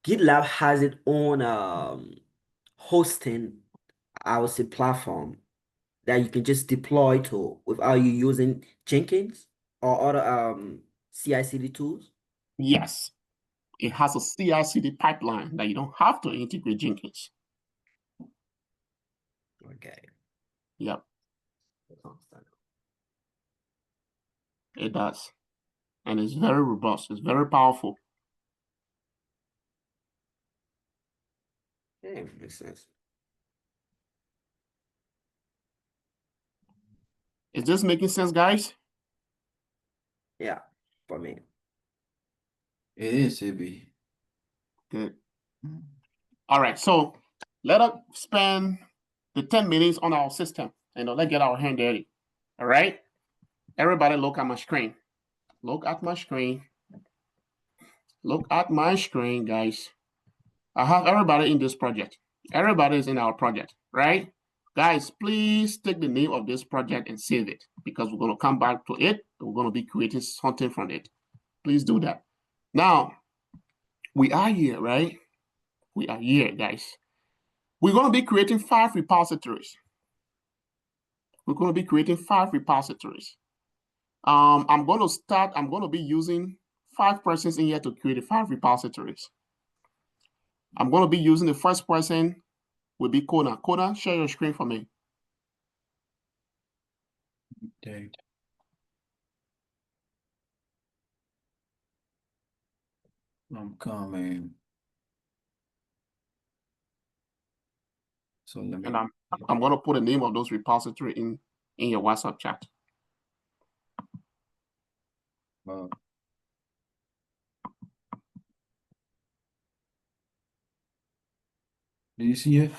GitLab has its own hosting, I would say, platform that you can just deploy to without you using Jenkins or other CI/CD tools. Yes. It has a CI/CD pipeline that you don't have to integrate Jenkins. Okay. Yep. It does. And it's very robust. It's very powerful. Yeah, makes sense. Is this making sense, guys? Yeah, for me. It is, AB. Good. All right, so let us spend the 10 minutes on our system and let's get our hand dirty. All right? Everybody look at my screen. Look at my screen. Look at my screen, guys. I have everybody in this project. Everybody is in our project, right? Guys, please take the name of this project and save it, because we're going to come back to it. We're going to be creating something from it. Please do that. Now, we are here, right? We are here, guys. We're going to be creating 5 repositories. We're going to be creating 5 repositories. I'm going to be using 5 persons in here to create the 5 repositories. I'm going to be using the first person will be Kona. Kona, share your screen for me. Okay. I'm coming. So let me. And I'm gonna put the name of those repository in your WhatsApp chat. Do you see it?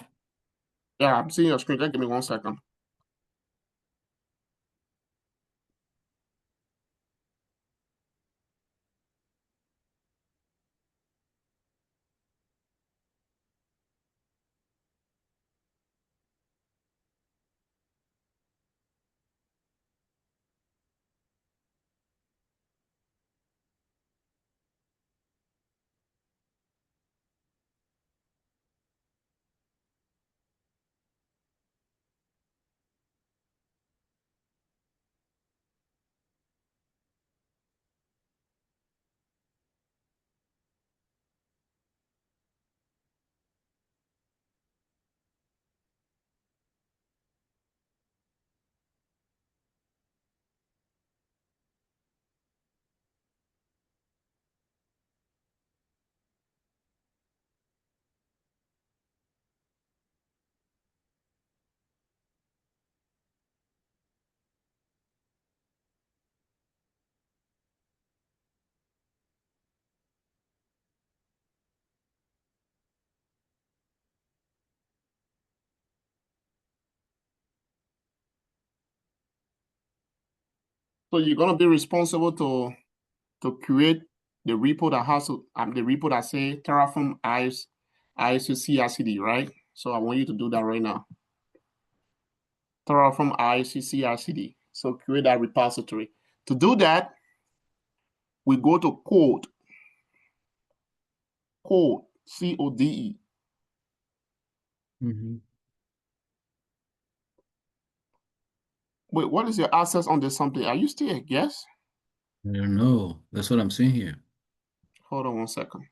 Yeah, I'm seeing your screen. Just give me 1 second. So you're gonna be responsible to create the repo that has the repo that say Terraform ISU CI/CD, right? So I want you to do that right now. Terraform ISU CI/CD. So create that repository. To do that, we go to code, CODE. Wait, what is your access on this something? Are you still a guest? I don't know. That's what I'm seeing here. Hold on 1 second.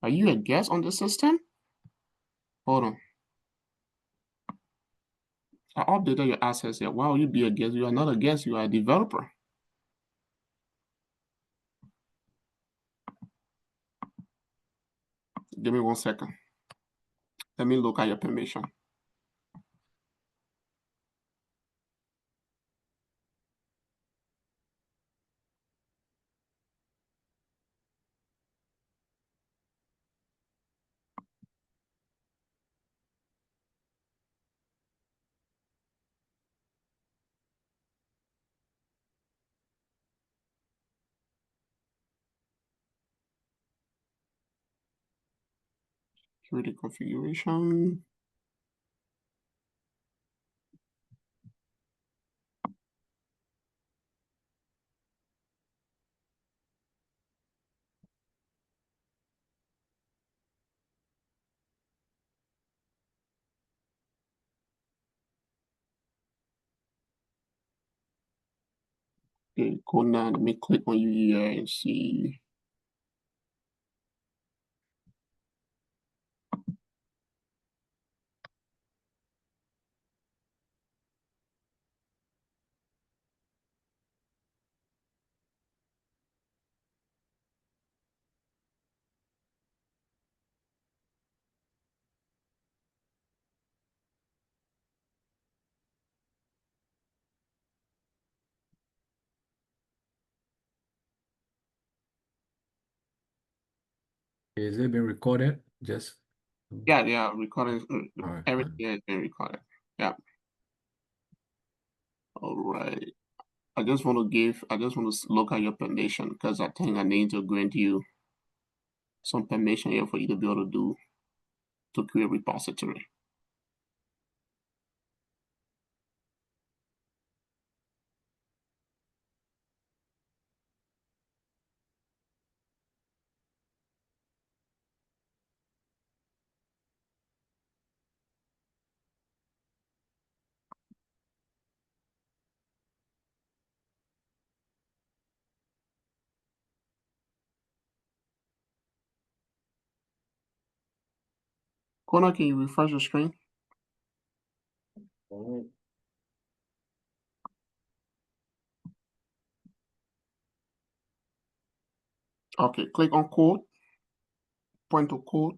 Are you a guest on the system? Hold on. I updated your access here. Why would you be a guest? You are not a guest, you are a developer. Give me 1 second. Let me look at your permission. Security configuration. Okay, cool. Now let me click on you here and see. Is it being recorded? Just Yeah, recording. all right. Everything has been recorded. Yeah. All right. I just want to look at your permission because I think I need to grant you some permission here for you to be able to create a repository. Connor, can you refresh your screen? Okay, click on code, point to code.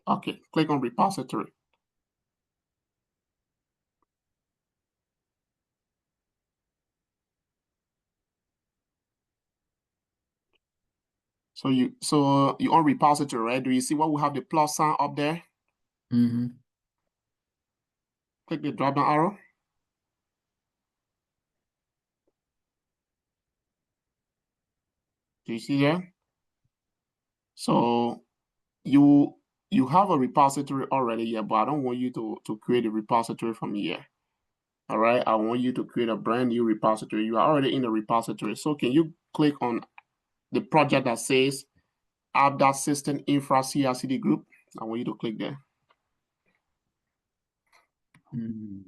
Okay, click on repository. So you on repository, right? Do you see what we have the plus sign up there? Mm-hmm. Click the drop down arrow. Do you see there? So you have a repository already here, but I don't want you to create a repository from here. All right, I want you to create a brand new repository. You are already in the repository. So can you click on the project that says ABDA System Infra CI/CD Group? I want you to click there. Mm-hmm.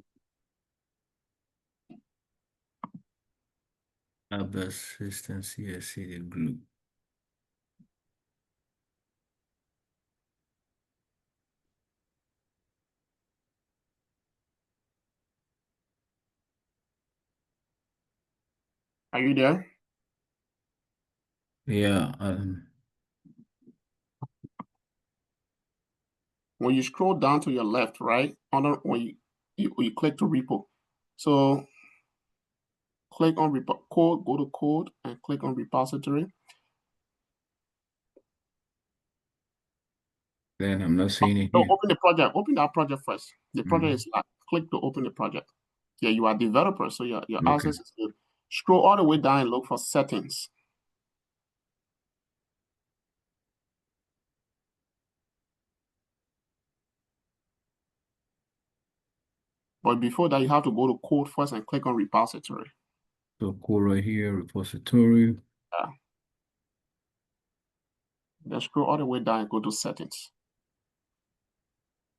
ABDA System CI/CD Group. Are you there? Yeah. When you scroll down to your left, right, when you click to repo. So click on code, go to code and click on repository. Then I'm not seeing it So here. open the project, open that project first. The project Mm-hmm. is locked. Click to open the project. Yeah, you are a developer, so your Okay. access is good. Scroll all the way down and look for settings. But before that, you have to go to code first and click on repository. So code right here, repository. Yeah. Then scroll all the way down and go to settings.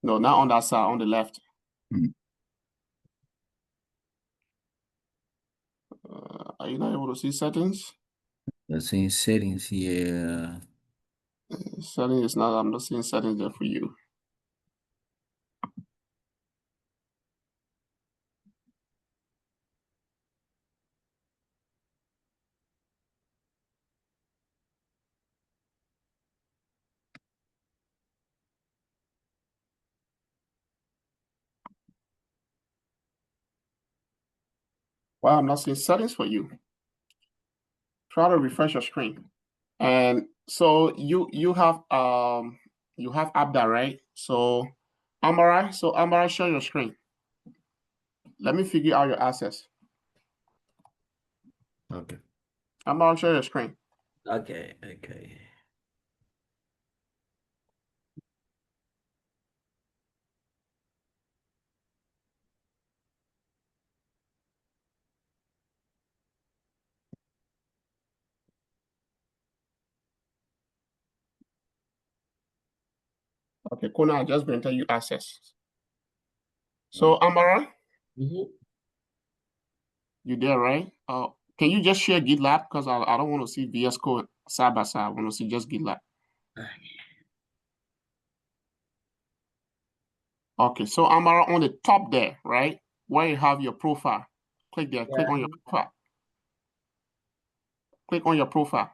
No, not on that side, on the left. Mm-hmm. Are you not able to see settings? That's in settings, yeah. Settings is not, I'm not seeing settings there for you. Well, I'm not seeing settings for you. Try to refresh your screen. And so you have ABDA, right? So Amara, share your screen. Let me figure out your access. Okay. Amara, share your screen. Okay. Okay, Kona, I just granted you access. So Amara, Mm-hmm. you there, right? Can you just share GitLab? Because I don't want to see VS Code side by side. I want to see just GitLab. Okay, so Amara, on the top there, right? Where you have your profile. Click there, click on your profile. Click on your profile.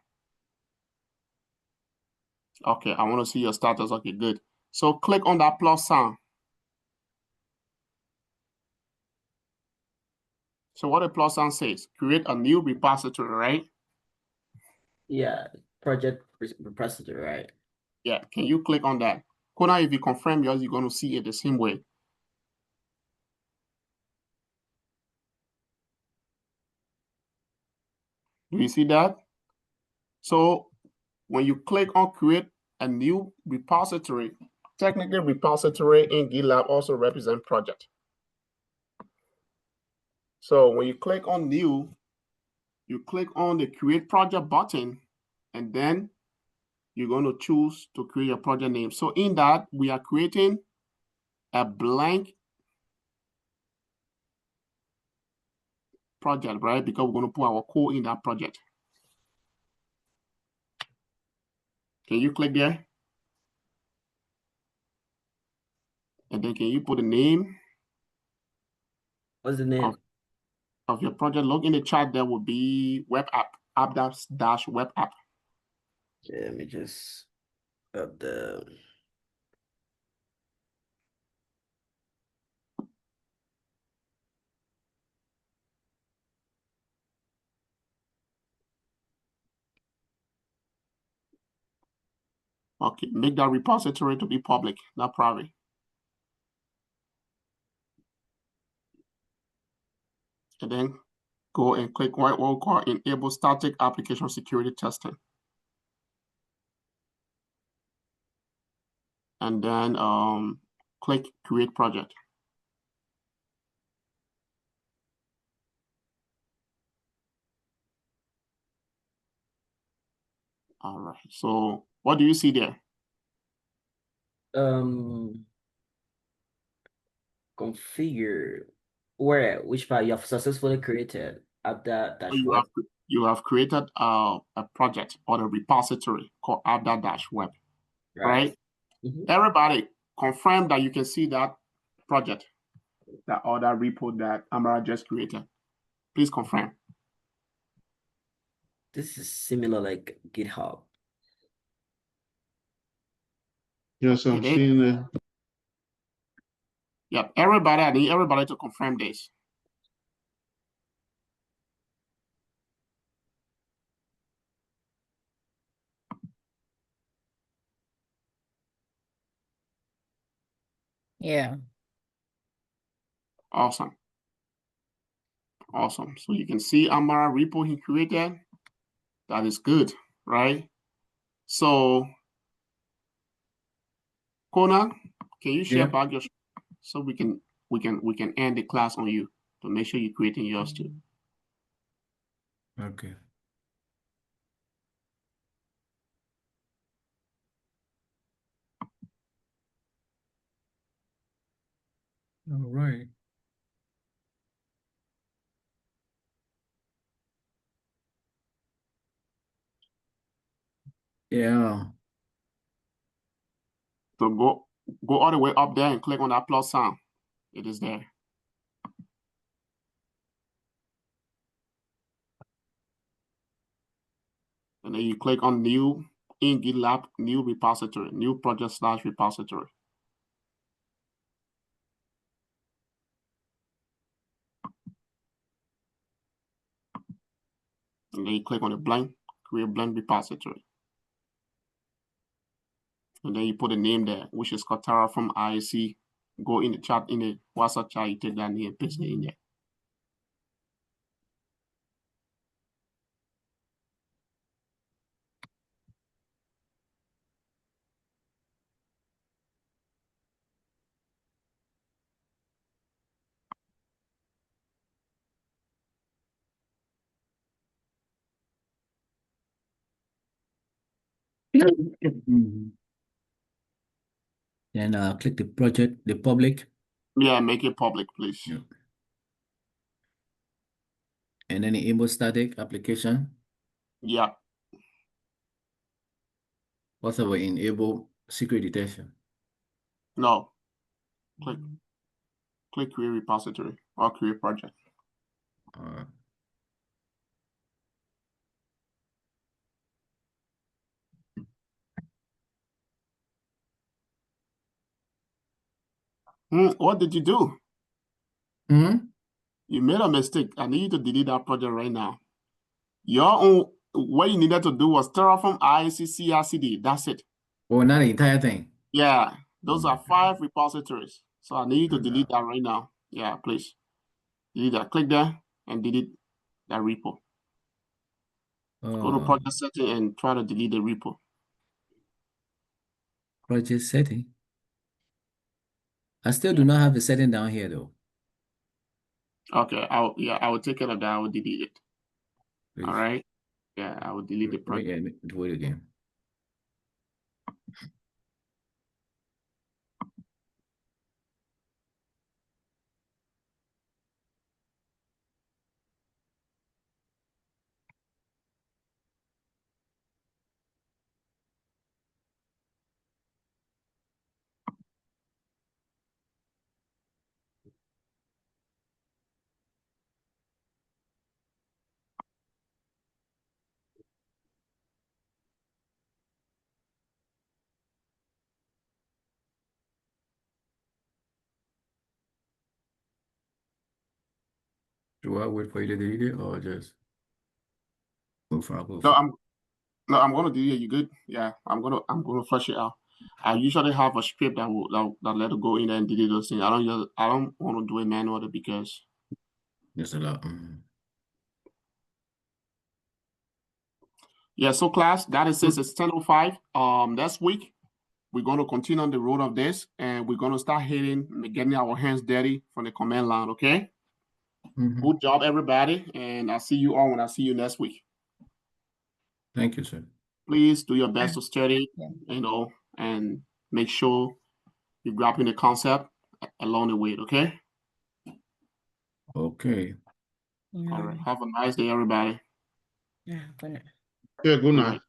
Okay, I want to see your status. Okay, good. So click on that plus sign. So what the plus sign says, create a new repository, right? Yeah, project repository, right? Yeah, can you click on that? Kona, if you confirm yours, you're going to see it the same way. Do you see that? So when you click on create a new repository, technically repository in GitLab also represent project. So when you click on new, you click on the create project button, and then you're going to choose to create a project name. So in that, we are creating a blank project, right? Because we're going to put our code in that project. Can you click there? And then can you put the name? What's the name? Of your project? Look in the chat, there will be web app, ABDA-web app. Okay, let me just grab the. Okay, make that repository to be public, not private. And then go and click what we'll call enable static application security testing. And then click create project. All right, so what do you see there? Configure which part you have successfully created ABDA You web. You have created a project or a repository called ABDA web, right? Everybody confirm that you can see that project, that other repo that Amara just created. Please confirm. This is similar like GitHub. Yes, I'm seeing it. Yep, everybody, I need everybody to confirm this. Yeah. Awesome. Awesome. So you can see Amara repo he created. That is good, right? So, Kona, can you share back your so we can end the class on you to make sure you're creating yours too. Okay. All right. Yeah. So go all the way up there and click on that plus sign. It is there. And then you click on new in GitLab, new repository, new project / repository. And then you click on the blank, create blank repository. And then you put a name there, which is called Terraform IAC. Go in the chat, in the WhatsApp chat, you take that name, paste it in there. Then click the project, the public. Yeah, make it public, please. Yeah. And then enable static application. Yeah. What's about enable secret detection? No. Click create repository or create project. What did you do? You made a mistake. I need you to delete that project right now. Your own, what you needed to do was Terraform IAC CRCD. That's it. Oh, not the entire thing. Yeah, those are 5 repositories. So I need you to delete that right now. Yeah, please. Delete that. Click there and delete that repo. Go to project setting and try to delete the repo. Project setting. I still do not have the setting down here though. Okay, I will take care of that. I will delete it. Please. All right. Yeah, I will delete the project. Do it again. Do I wait for you to delete it or just move from? No, No, I'm gonna do it. You good? Yeah, I'm gonna flush it out. I usually have a script that will that let it go in there and delete those things. I don't want to do it manually because There's a lot. yeah. So class, that is it. It's 10:05. Next week we're gonna continue on the road of this, and we're gonna start getting our hands dirty from the command line. Okay. Good job, everybody, and I'll see you all when I see you next week. Thank you, sir. Please do your best to study, and make sure you're grabbing the concept along the way, okay? Okay. All right. Have a nice day, everybody. Yeah, good night. Yeah, good night.